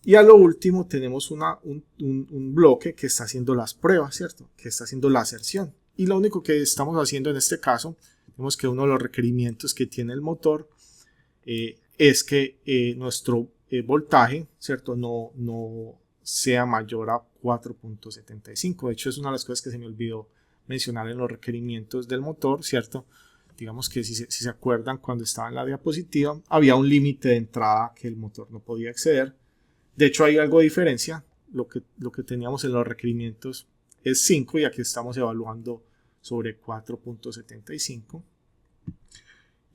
Y a lo último tenemos un bloque que está haciendo las pruebas, ¿cierto? Que está haciendo la aserción. Y lo único que estamos haciendo en este caso, vemos que uno de los requerimientos que tiene el motor es que nuestro voltaje, ¿cierto?, no sea mayor a 4.75. De hecho, es una de las cosas que se me olvidó mencionar en los requerimientos del motor, ¿cierto? Digamos que si se acuerdan, cuando estaba en la diapositiva, había un límite de entrada que el motor no podía exceder. De hecho, hay algo de diferencia. Lo que teníamos en los requerimientos es 5 y aquí estamos evaluando sobre 4.75.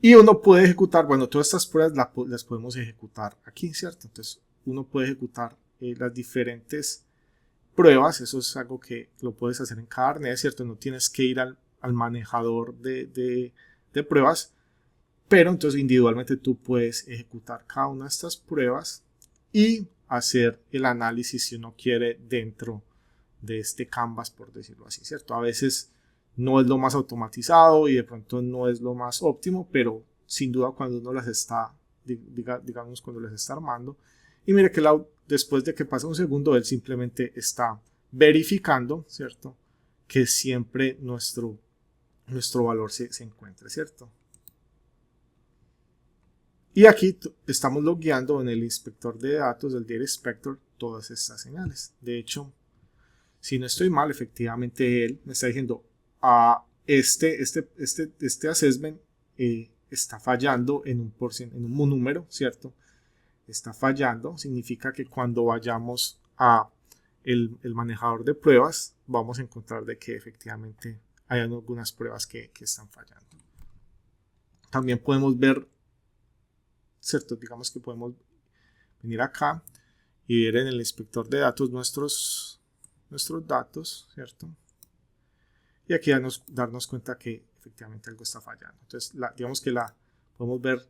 Y uno puede ejecutar, bueno, todas estas pruebas las podemos ejecutar aquí, ¿cierto? Entonces uno puede ejecutar las diferentes pruebas. Eso es algo que lo puedes hacer en cada arnés, ¿cierto? No tienes que ir al manejador de pruebas, pero entonces individualmente tú puedes ejecutar cada una de estas pruebas y hacer el análisis, si uno quiere, dentro de este canvas, por decirlo así, ¿cierto? A veces no es lo más automatizado y de pronto no es lo más óptimo, pero sin duda cuando uno las está, digamos, cuando las está armando, y mire que después de que pasa un segundo, él simplemente está verificando, ¿cierto?, que siempre nuestro valor se encuentre, ¿cierto? Y aquí estamos logueando en el inspector de datos del Data Inspector todas estas señales. De hecho, si no estoy mal, efectivamente él me está diciendo, este assessment está fallando en un número, ¿cierto? Está fallando, significa que cuando vayamos a el manejador de pruebas, vamos a encontrar de que efectivamente hay algunas pruebas que están fallando. También podemos ver, ¿cierto? Digamos que podemos venir acá y ver en el inspector de datos nuestros datos, ¿cierto? Y aquí darnos cuenta que efectivamente algo está fallando. Entonces, digamos que podemos ver,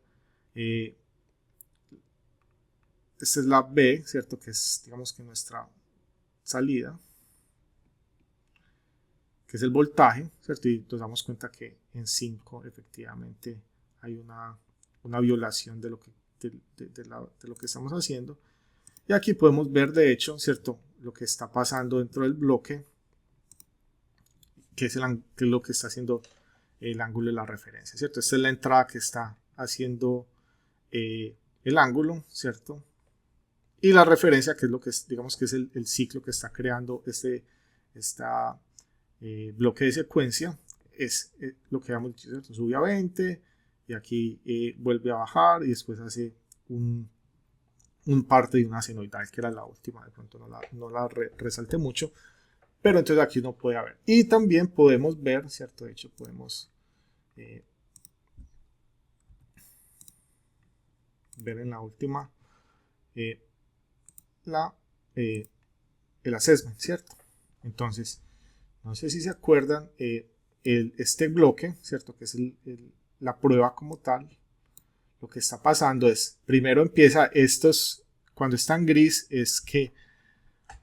esta es la B, ¿cierto? Que es, digamos que nuestra salida, que es el voltaje, ¿cierto? Y nos damos cuenta que en 5 efectivamente hay una violación de lo que estamos haciendo. Y aquí podemos ver, de hecho, ¿cierto?, lo que está pasando dentro del bloque, que es lo que está haciendo el ángulo de la referencia, ¿cierto? Esta es la entrada que está haciendo el ángulo, ¿cierto? Y la referencia, que es lo que digamos que es el ciclo que está creando este bloque de secuencia, es lo que habíamos dicho, ¿cierto? Sube a 20, y aquí vuelve a bajar y después hace un parte de una senoidal, que era la última, de pronto no la resalté mucho, pero entonces aquí uno puede ver. Y también podemos ver, ¿cierto? De hecho, podemos ver en la última el assessment, ¿cierto? Entonces, no sé si se acuerdan, este bloque, ¿cierto? Que es la prueba como tal. Lo que está pasando es, primero empieza estos, cuando está en gris, es que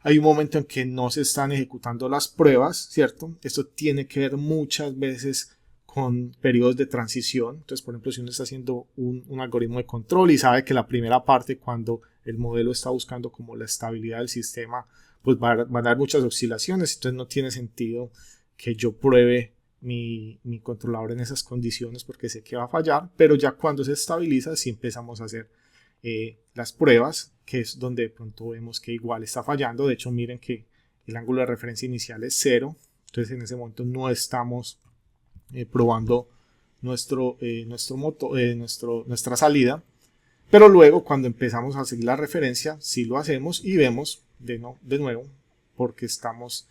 hay un momento en que no se están ejecutando las pruebas, ¿cierto? Esto tiene que ver muchas veces con periodos de transición. Entonces, por ejemplo, si uno está haciendo un algoritmo de control y sabe que la primera parte, cuando el modelo está buscando como la estabilidad del sistema, pues van a dar muchas oscilaciones, entonces no tiene sentido que yo pruebe mi controlador en esas condiciones porque sé que va a fallar, pero ya cuando se estabiliza, sí empezamos a hacer las pruebas, que es donde de pronto vemos que igual está fallando. De hecho, miren que el ángulo de referencia inicial es 0, entonces en ese momento no estamos probando nuestra salida, pero luego cuando empezamos a seguir la referencia sí lo hacemos y vemos de nuevo porque estamos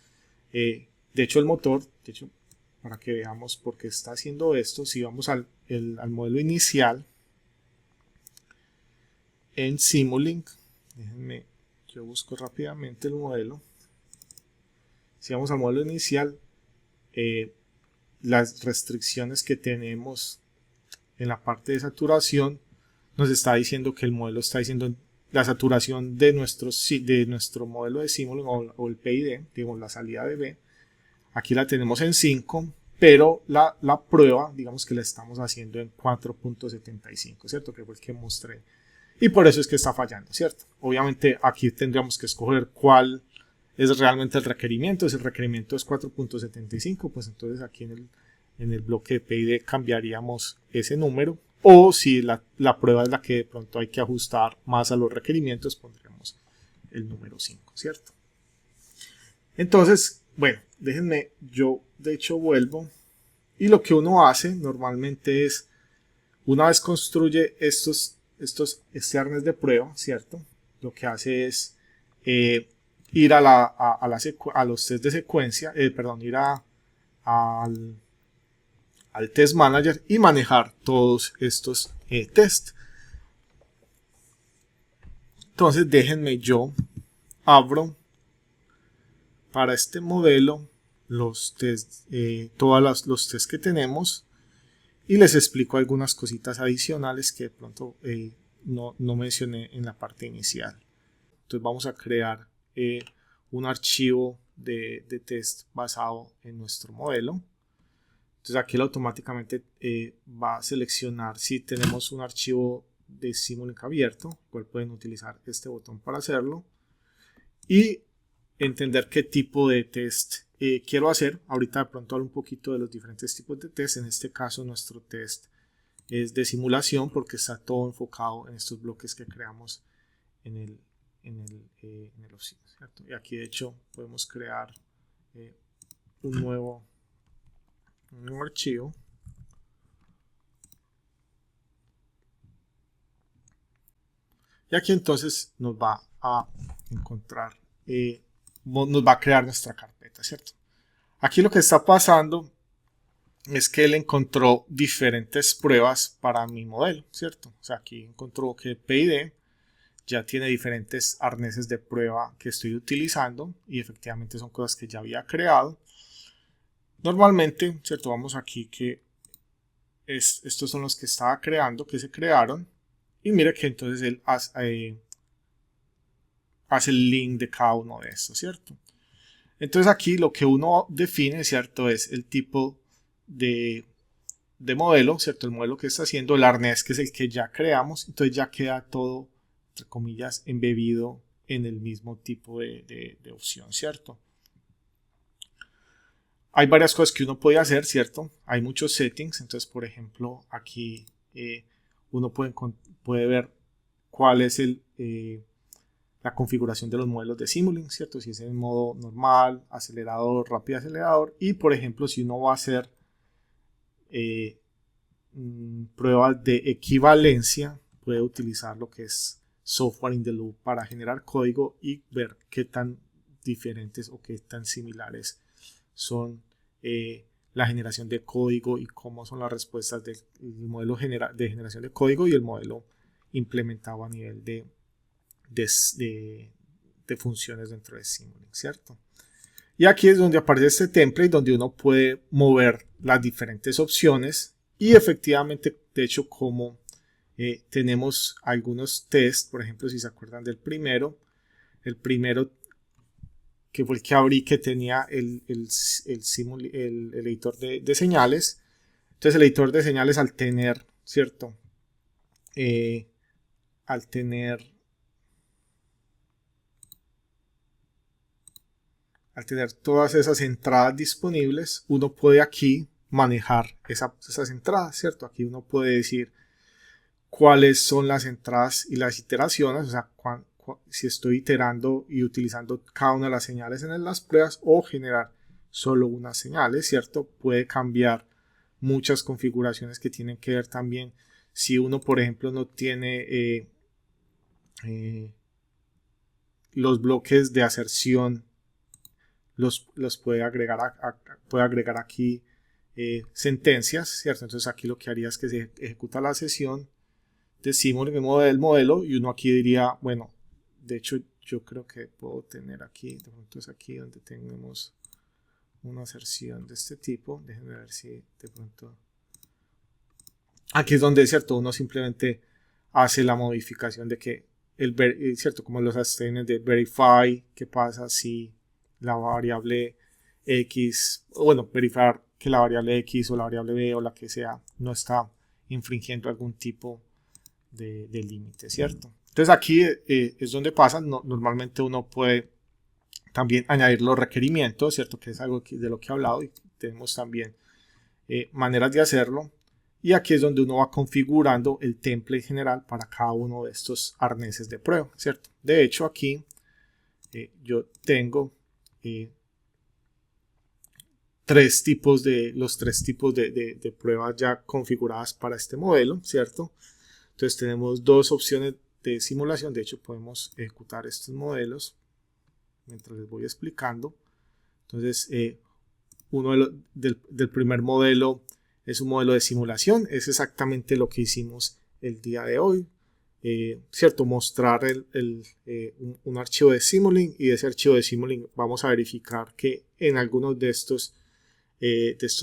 de hecho el motor, de hecho, para que veamos por qué está haciendo esto, si vamos al modelo inicial en Simulink, déjenme, yo busco rápidamente el modelo. Si vamos al modelo inicial, las restricciones que tenemos en la parte de saturación nos está diciendo que el modelo está diciendo la saturación de nuestro modelo de Simulink o el PID, digamos la salida de B. Aquí la tenemos en 5, pero la prueba, digamos que la estamos haciendo en 4.75, ¿cierto? Que fue el que mostré. Y por eso es que está fallando, ¿cierto? Obviamente aquí tendríamos que escoger cuál es realmente el requerimiento. Si el requerimiento es 4.75, pues entonces aquí en el bloque de PID cambiaríamos ese número. O si la prueba es la que de pronto hay que ajustar más a los requerimientos, pondríamos el número 5, ¿cierto? Entonces, bueno, déjenme, yo de hecho vuelvo. Y lo que uno hace normalmente es, una vez construye este arnés de prueba, ¿cierto? Lo que hace es ir a los test de secuencia, ir al Test Manager y manejar todos estos tests. Entonces déjenme, yo abro para este modelo los tests, todos los tests que tenemos, y les explico algunas cositas adicionales que de pronto no mencioné en la parte inicial. Entonces vamos a crear un archivo de test basado en nuestro modelo. Entonces aquí él automáticamente va a seleccionar si tenemos un archivo de Simulink abierto, cual pueden utilizar este botón para hacerlo, y entender qué tipo de test quiero hacer. Ahorita de pronto hablo un poquito de los diferentes tipos de test. En este caso nuestro test es de simulación porque está todo enfocado en estos bloques que creamos en el Obsidian, ¿cierto? Y aquí de hecho podemos crear un nuevo archivo. Y aquí entonces nos va a encontrar, nos va a crear nuestra carpeta, ¿cierto? Aquí lo que está pasando es que él encontró diferentes pruebas para mi modelo, ¿cierto? O sea, aquí encontró que PID ya tiene diferentes arneses de prueba que estoy utilizando y efectivamente son cosas que ya había creado. Normalmente, ¿cierto? Vamos aquí que estos son los que estaba creando, que se crearon, y mira que entonces él hace el link de cada uno de estos, ¿cierto? Entonces aquí lo que uno define, ¿cierto? Es el tipo de modelo, ¿cierto? El modelo que está haciendo, el arnés que es el que ya creamos, entonces ya queda todo, entre comillas, embebido en el mismo tipo de opción, ¿cierto? Hay varias cosas que uno puede hacer, ¿cierto? Hay muchos settings, entonces por ejemplo aquí uno puede ver cuál es la configuración de los modelos de Simulink, ¿cierto? Si es en modo normal, acelerador, rápido acelerador, y por ejemplo si uno va a hacer pruebas de equivalencia, puede utilizar lo que es software in the loop para generar código y ver qué tan diferentes o qué tan similares son la generación de código y cómo son las respuestas del modelo de generación de código y el modelo implementado a nivel de funciones dentro de Simulink, ¿cierto? Y aquí es donde aparece este template donde uno puede mover las diferentes opciones y efectivamente, de hecho, como tenemos algunos tests, por ejemplo, si se acuerdan del primero, el primero que fue el que abrí, que tenía el editor de señales. Entonces el editor de señales, al tener, ¿cierto? Al tener todas esas entradas disponibles, uno puede aquí manejar esas entradas, ¿cierto? Aquí uno puede decir cuáles son las entradas y las iteraciones, o sea, si estoy iterando y utilizando cada una de las señales en las pruebas o generar solo unas señales, ¿cierto? Puede cambiar muchas configuraciones que tienen que ver también si uno, por ejemplo, no tiene los bloques de aserción, los puede agregar aquí sentencias, ¿cierto? Entonces aquí lo que haría es que se ejecuta la sesión de Simulink del modelo y uno aquí diría, bueno, de hecho yo creo que puedo tener aquí, de pronto es aquí donde tenemos una aserción de este tipo. Déjenme ver si de pronto aquí es donde, cierto, uno simplemente hace la modificación de que cierto, como los astenes de verify, qué pasa si la variable x, bueno, verificar que la variable x o la variable b o la que sea no está infringiendo algún tipo de límite, ¿cierto? Entonces aquí es donde pasa. Normalmente uno puede también añadir los requerimientos, ¿cierto? Que es algo de lo que he hablado, y tenemos también maneras de hacerlo. Y aquí es donde uno va configurando el template general para cada uno de estos arneses de prueba, ¿cierto? De hecho, aquí yo tengo los tres tipos de pruebas ya configuradas para este modelo, ¿cierto? Entonces tenemos dos opciones de simulación. De hecho, podemos ejecutar estos modelos mientras les voy explicando. Entonces, uno del primer modelo es un modelo de simulación. Es exactamente lo que hicimos el día de hoy, ¿cierto? Mostrar un archivo de Simulink, y de ese archivo de Simulink vamos a verificar que en algunos de estos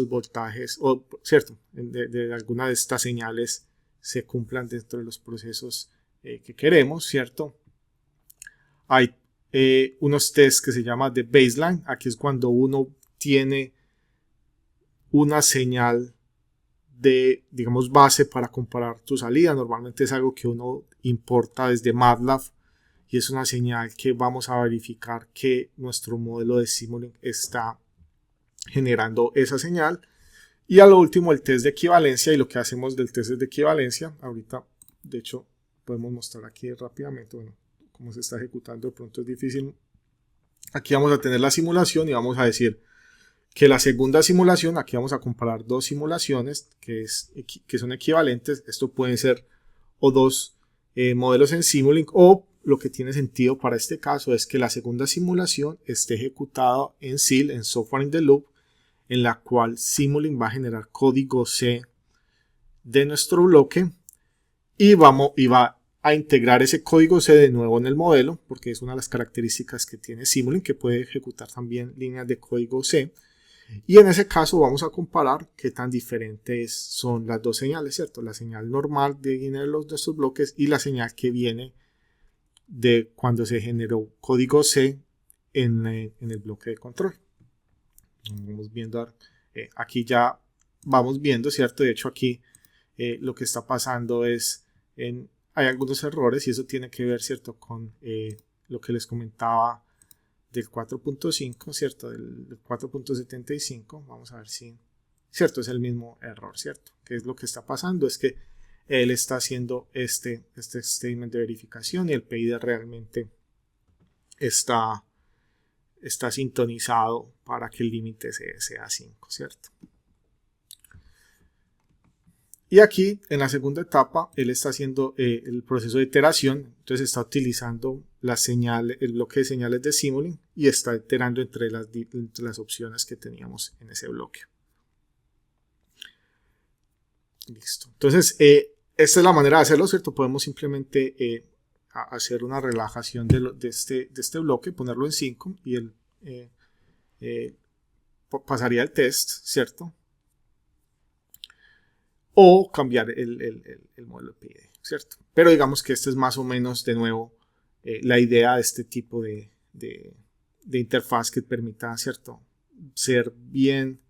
voltajes, o cierto, de alguna de estas señales se cumplan dentro de los procesos que queremos, ¿cierto? Hay unos tests que se llaman de baseline. Aquí es cuando uno tiene una señal de, digamos, base para comparar tu salida. Normalmente es algo que uno importa desde MATLAB y es una señal que vamos a verificar que nuestro modelo de Simulink está generando esa señal. Y a lo último, el test de equivalencia. Y lo que hacemos del test de equivalencia, ahorita de hecho podemos mostrar aquí rápidamente, bueno, cómo se está ejecutando. De pronto es difícil. Aquí vamos a tener la simulación y vamos a decir que la segunda simulación, aquí vamos a comparar dos simulaciones que son equivalentes. Esto pueden ser o dos modelos en Simulink, o lo que tiene sentido para este caso es que la segunda simulación esté ejecutada en SIL, en Software in the Loop, en la cual Simulink va a generar código C de nuestro bloque y va a integrar ese código C de nuevo en el modelo, porque es una de las características que tiene Simulink, que puede ejecutar también líneas de código C. Y en ese caso vamos a comparar qué tan diferentes son las dos señales, ¿cierto? La señal normal de estos bloques y la señal que viene de cuando se generó código C en el bloque de control. Vamos viendo, aquí ya vamos viendo, ¿cierto? De hecho aquí lo que está pasando es, hay algunos errores, y eso tiene que ver, ¿cierto? Con lo que les comentaba del 4.5, ¿cierto? Del 4.75. Vamos a ver si, ¿cierto? Es el mismo error, ¿cierto? ¿Qué es lo que está pasando? Es que él está haciendo este statement de verificación y el PID realmente está sintonizado para que el límite sea 5, ¿cierto? Y aquí en la segunda etapa él está haciendo el proceso de iteración, entonces está utilizando la señal, el bloque de señales de Simulink y está iterando entre las opciones que teníamos en ese bloque. Listo. Entonces esta es la manera de hacerlo, ¿cierto? Podemos simplemente hacer una relajación de este bloque, ponerlo en 5 y él pasaría el test, ¿cierto? O cambiar el modelo de PID, ¿cierto? Pero digamos que este es más o menos, de nuevo, la idea de este tipo de interfaz que permita, ¿cierto? Ser bien,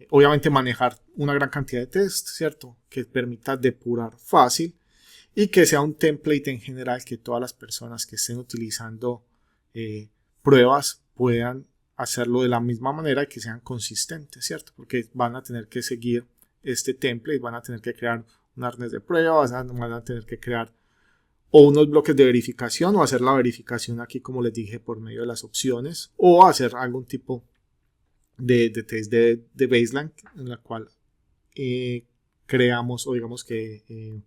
obviamente manejar una gran cantidad de tests, ¿cierto? Que permita depurar fácil y que sea un template en general que todas las personas que estén utilizando pruebas puedan hacerlo de la misma manera y que sean consistentes, ¿cierto? Porque van a tener que seguir este template, van a tener que crear un arnés de pruebas, van a tener que crear o unos bloques de verificación o hacer la verificación aquí, como les dije, por medio de las opciones, o hacer algún tipo de test de baseline en la cual creamos o digamos que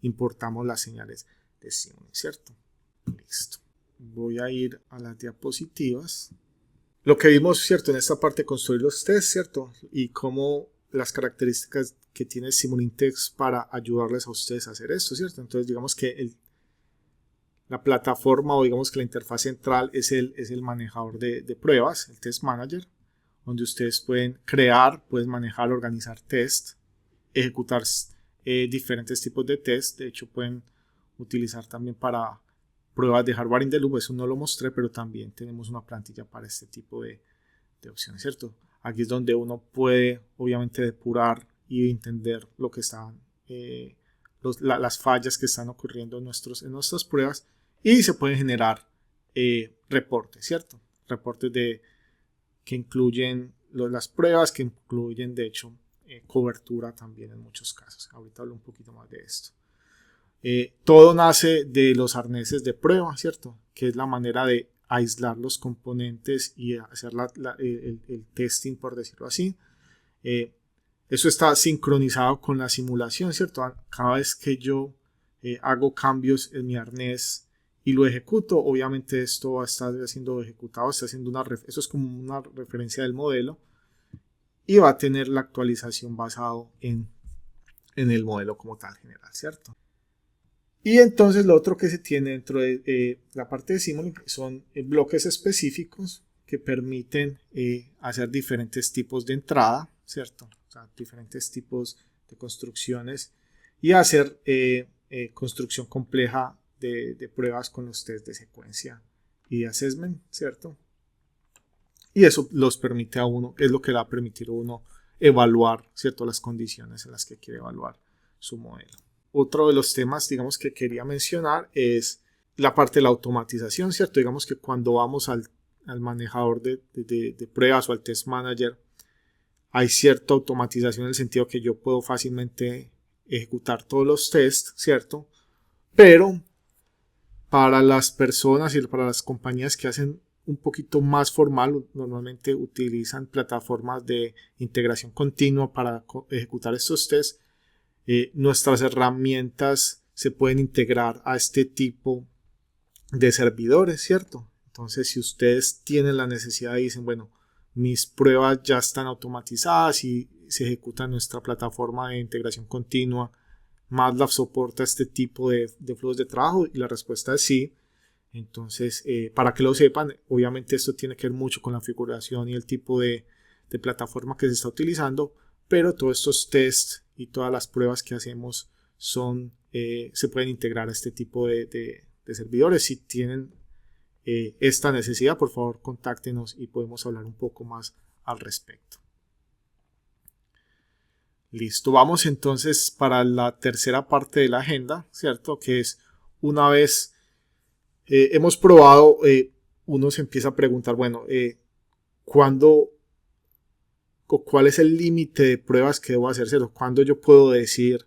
importamos las señales de Simulink, ¿cierto? Listo. Voy a ir a las diapositivas. Lo que vimos, ¿cierto? En esta parte, construir los tests, ¿cierto? Y cómo las características que tiene Simulink Test para ayudarles a ustedes a hacer esto, ¿cierto? Entonces, digamos que la plataforma o digamos que la interfaz central es el manejador de pruebas, el Test Manager, donde ustedes pueden crear, pueden manejar, organizar test, ejecutar diferentes tipos de test. De hecho, pueden utilizar también para pruebas de hardware in the loop. Eso no lo mostré, pero también tenemos una plantilla para este tipo de opciones, ¿cierto? Aquí es donde uno puede, obviamente, depurar y entender lo que están, las fallas que están ocurriendo en nuestras pruebas, y se pueden generar reportes, ¿cierto? Reportes que incluyen las pruebas, que incluyen, de hecho, cobertura también en muchos casos. Ahorita hablo un poquito más de esto. Todo nace de los arneses de prueba, ¿cierto? Que es la manera de aislar los componentes y hacer el testing, por decirlo así. Eso está sincronizado con la simulación, ¿cierto? Cada vez que yo hago cambios en mi arnés y lo ejecuto, obviamente esto va a estar siendo ejecutado, está haciendo eso es como una referencia del modelo y va a tener la actualización basado en el modelo como tal general, ¿cierto? Y entonces lo otro que se tiene dentro de la parte de Simulink son bloques específicos que permiten hacer diferentes tipos de entrada, ¿cierto? O sea, diferentes tipos de construcciones y hacer construcción compleja de pruebas con los test de secuencia y de assessment, ¿cierto? Y eso los permite a uno, es lo que le va a permitir a uno evaluar, ¿cierto? Las condiciones en las que quiere evaluar su modelo. Otro de los temas, digamos, que quería mencionar es la parte de la automatización, ¿cierto? Digamos que cuando vamos al manejador de pruebas o al test manager, hay cierta automatización en el sentido que yo puedo fácilmente ejecutar todos los tests, ¿cierto? Pero para las personas y para las compañías que hacen un poquito más formal, normalmente utilizan plataformas de integración continua para ejecutar estos tests. Nuestras herramientas se pueden integrar a este tipo de servidores, ¿cierto? Entonces, si ustedes tienen la necesidad y dicen, bueno, mis pruebas ya están automatizadas y se ejecuta en nuestra plataforma de integración continua, MATLAB soporta este tipo de flujos de trabajo, y la respuesta es sí. Entonces, para que lo sepan, obviamente esto tiene que ver mucho con la configuración y el tipo de plataforma que se está utilizando, pero todos estos tests y todas las pruebas que hacemos se pueden integrar a este tipo de servidores. Si tienen esta necesidad, por favor contáctenos y podemos hablar un poco más al respecto. Listo, vamos entonces para la tercera parte de la agenda, ¿cierto? Que es, una vez hemos probado, uno se empieza a preguntar, bueno, ¿cuándo o cuál es el límite de pruebas que debo hacer? ¿Cierto? ¿Cuándo yo puedo decir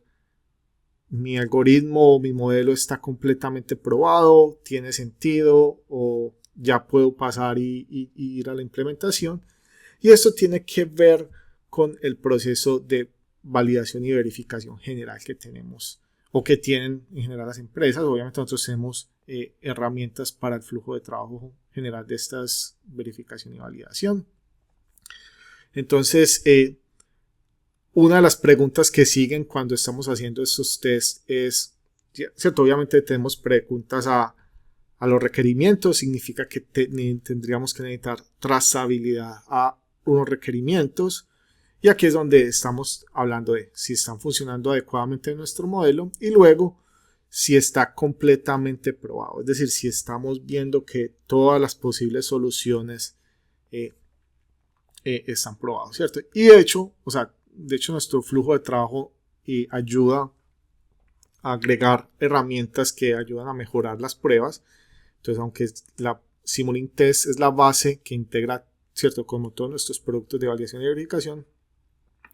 mi algoritmo o mi modelo está completamente probado, tiene sentido, o ya puedo pasar y ir a la implementación? Y esto tiene que ver con el proceso de validación y verificación general que tenemos o que tienen en general las empresas. Obviamente nosotros tenemos herramientas para el flujo de trabajo general de estas verificación y validación. Entonces, una de las preguntas que siguen cuando estamos haciendo estos tests es, ¿cierto? Obviamente tenemos preguntas a los requerimientos, significa que tendríamos que necesitar trazabilidad a unos requerimientos, y aquí es donde estamos hablando de si están funcionando adecuadamente en nuestro modelo, y luego si está completamente probado, es decir, si estamos viendo que todas las posibles soluciones están probados, ¿cierto? Y de hecho nuestro flujo de trabajo ayuda a agregar herramientas que ayudan a mejorar las pruebas. Entonces, aunque la Simulink Test es la base que integra, ¿cierto?, como todos nuestros productos de validación y verificación,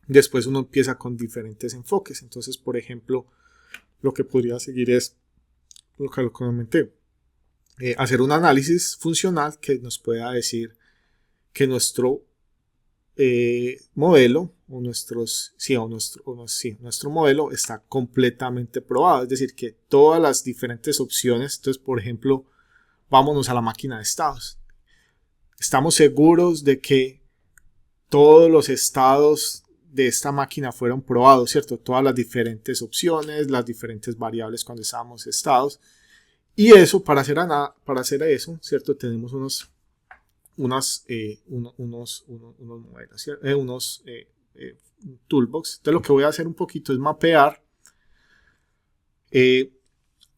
después uno empieza con diferentes enfoques. Entonces, por ejemplo, lo que podría seguir es lo que comenté, hacer un análisis funcional que nos pueda decir que nuestro modelo nuestro modelo está completamente probado, es decir, que todas las diferentes opciones. Entonces, por ejemplo, vámonos a la máquina de estados. Estamos seguros de que todos los estados de esta máquina fueron probados, ¿cierto? Todas las diferentes opciones, las diferentes variables cuando estábamos estados. Y eso, para hacer eso, ¿cierto? Tenemos unos modelos, toolbox. Entonces, lo que voy a hacer un poquito es mapear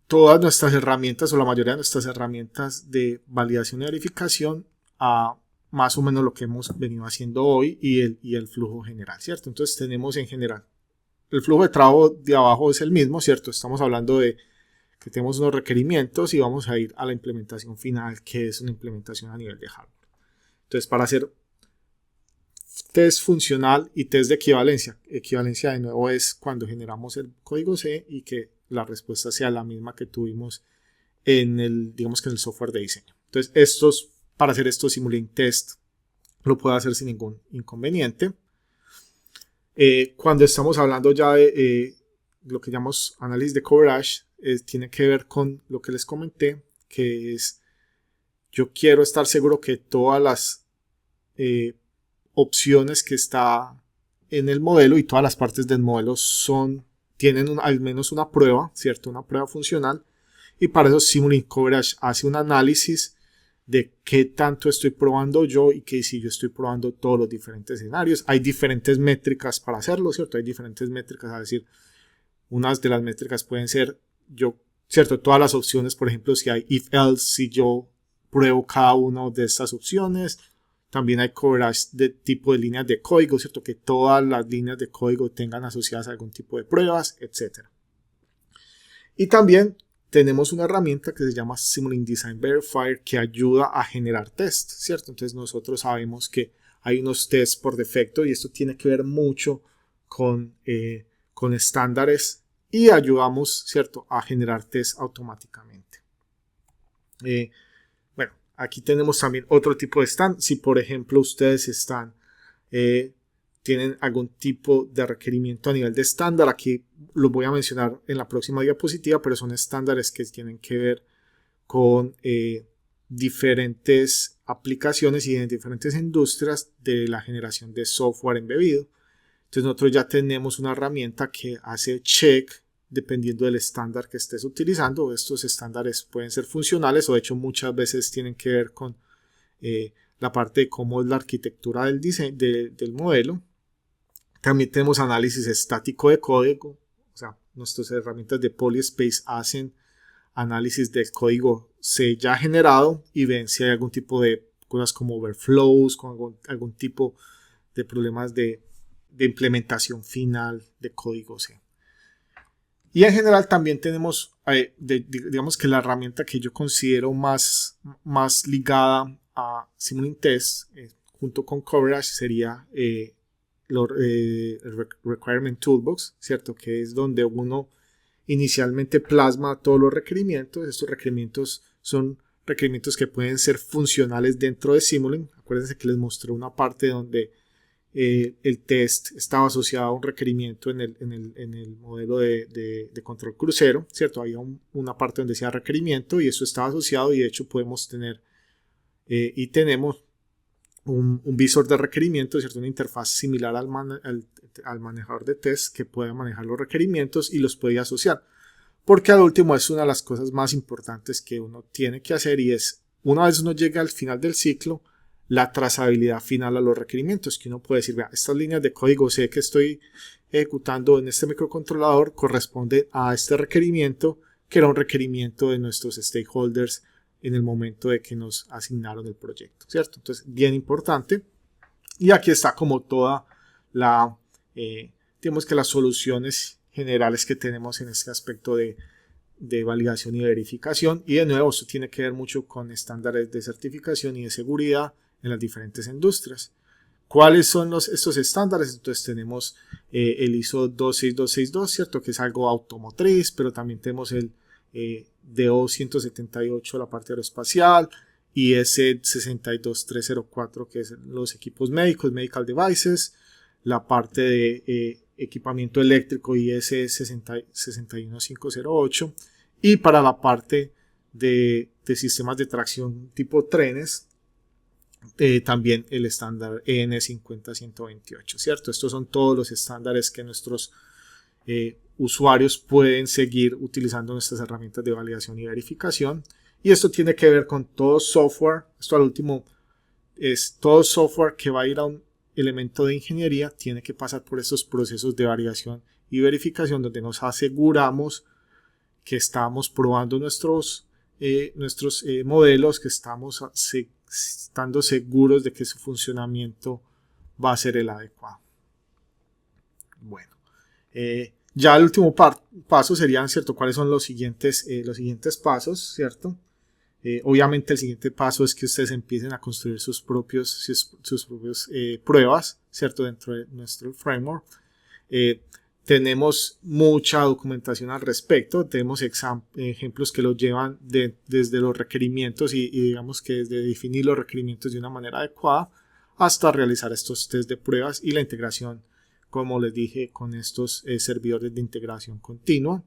todas nuestras herramientas o la mayoría de nuestras herramientas de validación y verificación a más o menos lo que hemos venido haciendo hoy y el flujo general, ¿cierto? Entonces tenemos en general el flujo de trabajo de abajo es el mismo, ¿cierto? Estamos hablando de que tenemos unos requerimientos y vamos a ir a la implementación final, que es una implementación a nivel de hardware. Entonces, para hacer test funcional y test de equivalencia de nuevo es cuando generamos el código C y que la respuesta sea la misma que tuvimos en el software de diseño. Entonces, para hacer estos Simulink Test lo puedo hacer sin ningún inconveniente. Cuando estamos hablando ya de lo que llamamos análisis de coverage, tiene que ver con lo que les comenté, que es yo quiero estar seguro que todas las opciones que está en el modelo y todas las partes del modelo tienen al menos una prueba, ¿cierto? Una prueba funcional, y para eso Simulink Coverage hace un análisis de qué tanto estoy probando yo y que si yo estoy probando todos los diferentes escenarios. Hay diferentes métricas para hacerlo, ¿cierto? Hay diferentes métricas, es decir, unas de las métricas pueden ser ¿cierto? Todas las opciones, por ejemplo, si hay if else, si yo pruebo cada una de estas opciones. También hay coverage de tipo de líneas de código, ¿cierto? Que todas las líneas de código tengan asociadas a algún tipo de pruebas, etc. Y también tenemos una herramienta que se llama Simulink Design Verifier que ayuda a generar tests, ¿cierto? Entonces nosotros sabemos que hay unos tests por defecto y esto tiene que ver mucho con estándares y ayudamos, ¿cierto?, a generar tests automáticamente. Aquí tenemos también otro tipo de estándar. Si por ejemplo ustedes tienen algún tipo de requerimiento a nivel de estándar, aquí lo voy a mencionar en la próxima diapositiva, pero son estándares que tienen que ver con diferentes aplicaciones y en diferentes industrias de la generación de software embebido. Entonces nosotros ya tenemos una herramienta que hace check dependiendo del estándar que estés utilizando. Estos estándares pueden ser funcionales o de hecho muchas veces tienen que ver con la parte de cómo es la arquitectura del diseño del modelo. También tenemos análisis estático de código, o sea, nuestras herramientas de Polyspace hacen análisis del código C ya generado y ven si hay algún tipo de cosas como overflows, con algún tipo de problemas de implementación final de código C. Y en general también tenemos, digamos que la herramienta que yo considero más ligada a Simulink Test, junto con Coverage, sería el Requirement Toolbox, ¿cierto? Que es donde uno inicialmente plasma todos los requerimientos. Estos requerimientos son requerimientos que pueden ser funcionales dentro de Simulink. Acuérdense que les mostré una parte donde el test estaba asociado a un requerimiento en el modelo de control crucero, ¿cierto? Había una parte donde decía requerimiento y eso estaba asociado, y de hecho podemos tener y tenemos un visor de requerimientos, ¿cierto? Una interfaz similar al manejador de test que puede manejar los requerimientos y los puede asociar. Porque al último es una de las cosas más importantes que uno tiene que hacer, y es, una vez uno llega al final del ciclo, la trazabilidad final a los requerimientos, que uno puede decir, vea, estas líneas de código sé que estoy ejecutando en este microcontrolador corresponde a este requerimiento, que era un requerimiento de nuestros stakeholders en el momento de que nos asignaron el proyecto, ¿cierto? Entonces, bien importante. Y aquí está como toda la, digamos que las soluciones generales que tenemos en este aspecto de validación y verificación. Y de nuevo, esto tiene que ver mucho con estándares de certificación y de seguridad en las diferentes industrias. ¿Cuáles son estos estándares? Entonces tenemos el ISO 26262, ¿cierto? Que es algo automotriz, pero también tenemos el DO 178, la parte aeroespacial, IS 62304, que es los equipos médicos, medical devices, la parte de equipamiento eléctrico, IS 61508, y para la parte de sistemas de tracción tipo trenes, también el estándar EN 50128, ¿cierto? Estos son todos los estándares que nuestros usuarios pueden seguir utilizando nuestras herramientas de validación y verificación. Y esto tiene que ver con todo software. Esto al último es todo software que va a ir a un elemento de ingeniería, tiene que pasar por estos procesos de validación y verificación, donde nos aseguramos que estamos probando nuestros modelos, que estamos estando seguros de que su funcionamiento va a ser el adecuado. Bueno, ya el último paso serían, ¿cierto? ¿Cuáles son los siguientes pasos, ¿cierto? Obviamente el siguiente paso es que ustedes empiecen a construir sus propias pruebas, ¿cierto? Dentro de nuestro framework. Tenemos mucha documentación al respecto, tenemos ejemplos que lo llevan desde los requerimientos y digamos que desde definir los requerimientos de una manera adecuada hasta realizar estos test de pruebas y la integración, como les dije, con estos servidores de integración continua.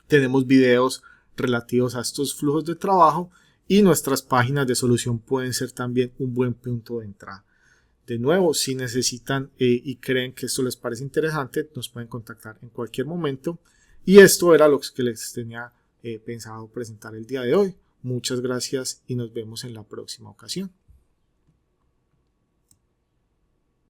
Tenemos videos relativos a estos flujos de trabajo, y nuestras páginas de solución pueden ser también un buen punto de entrada. De nuevo, si necesitan y creen que esto les parece interesante, nos pueden contactar en cualquier momento. Y esto era lo que les tenía pensado presentar el día de hoy. Muchas gracias y nos vemos en la próxima ocasión.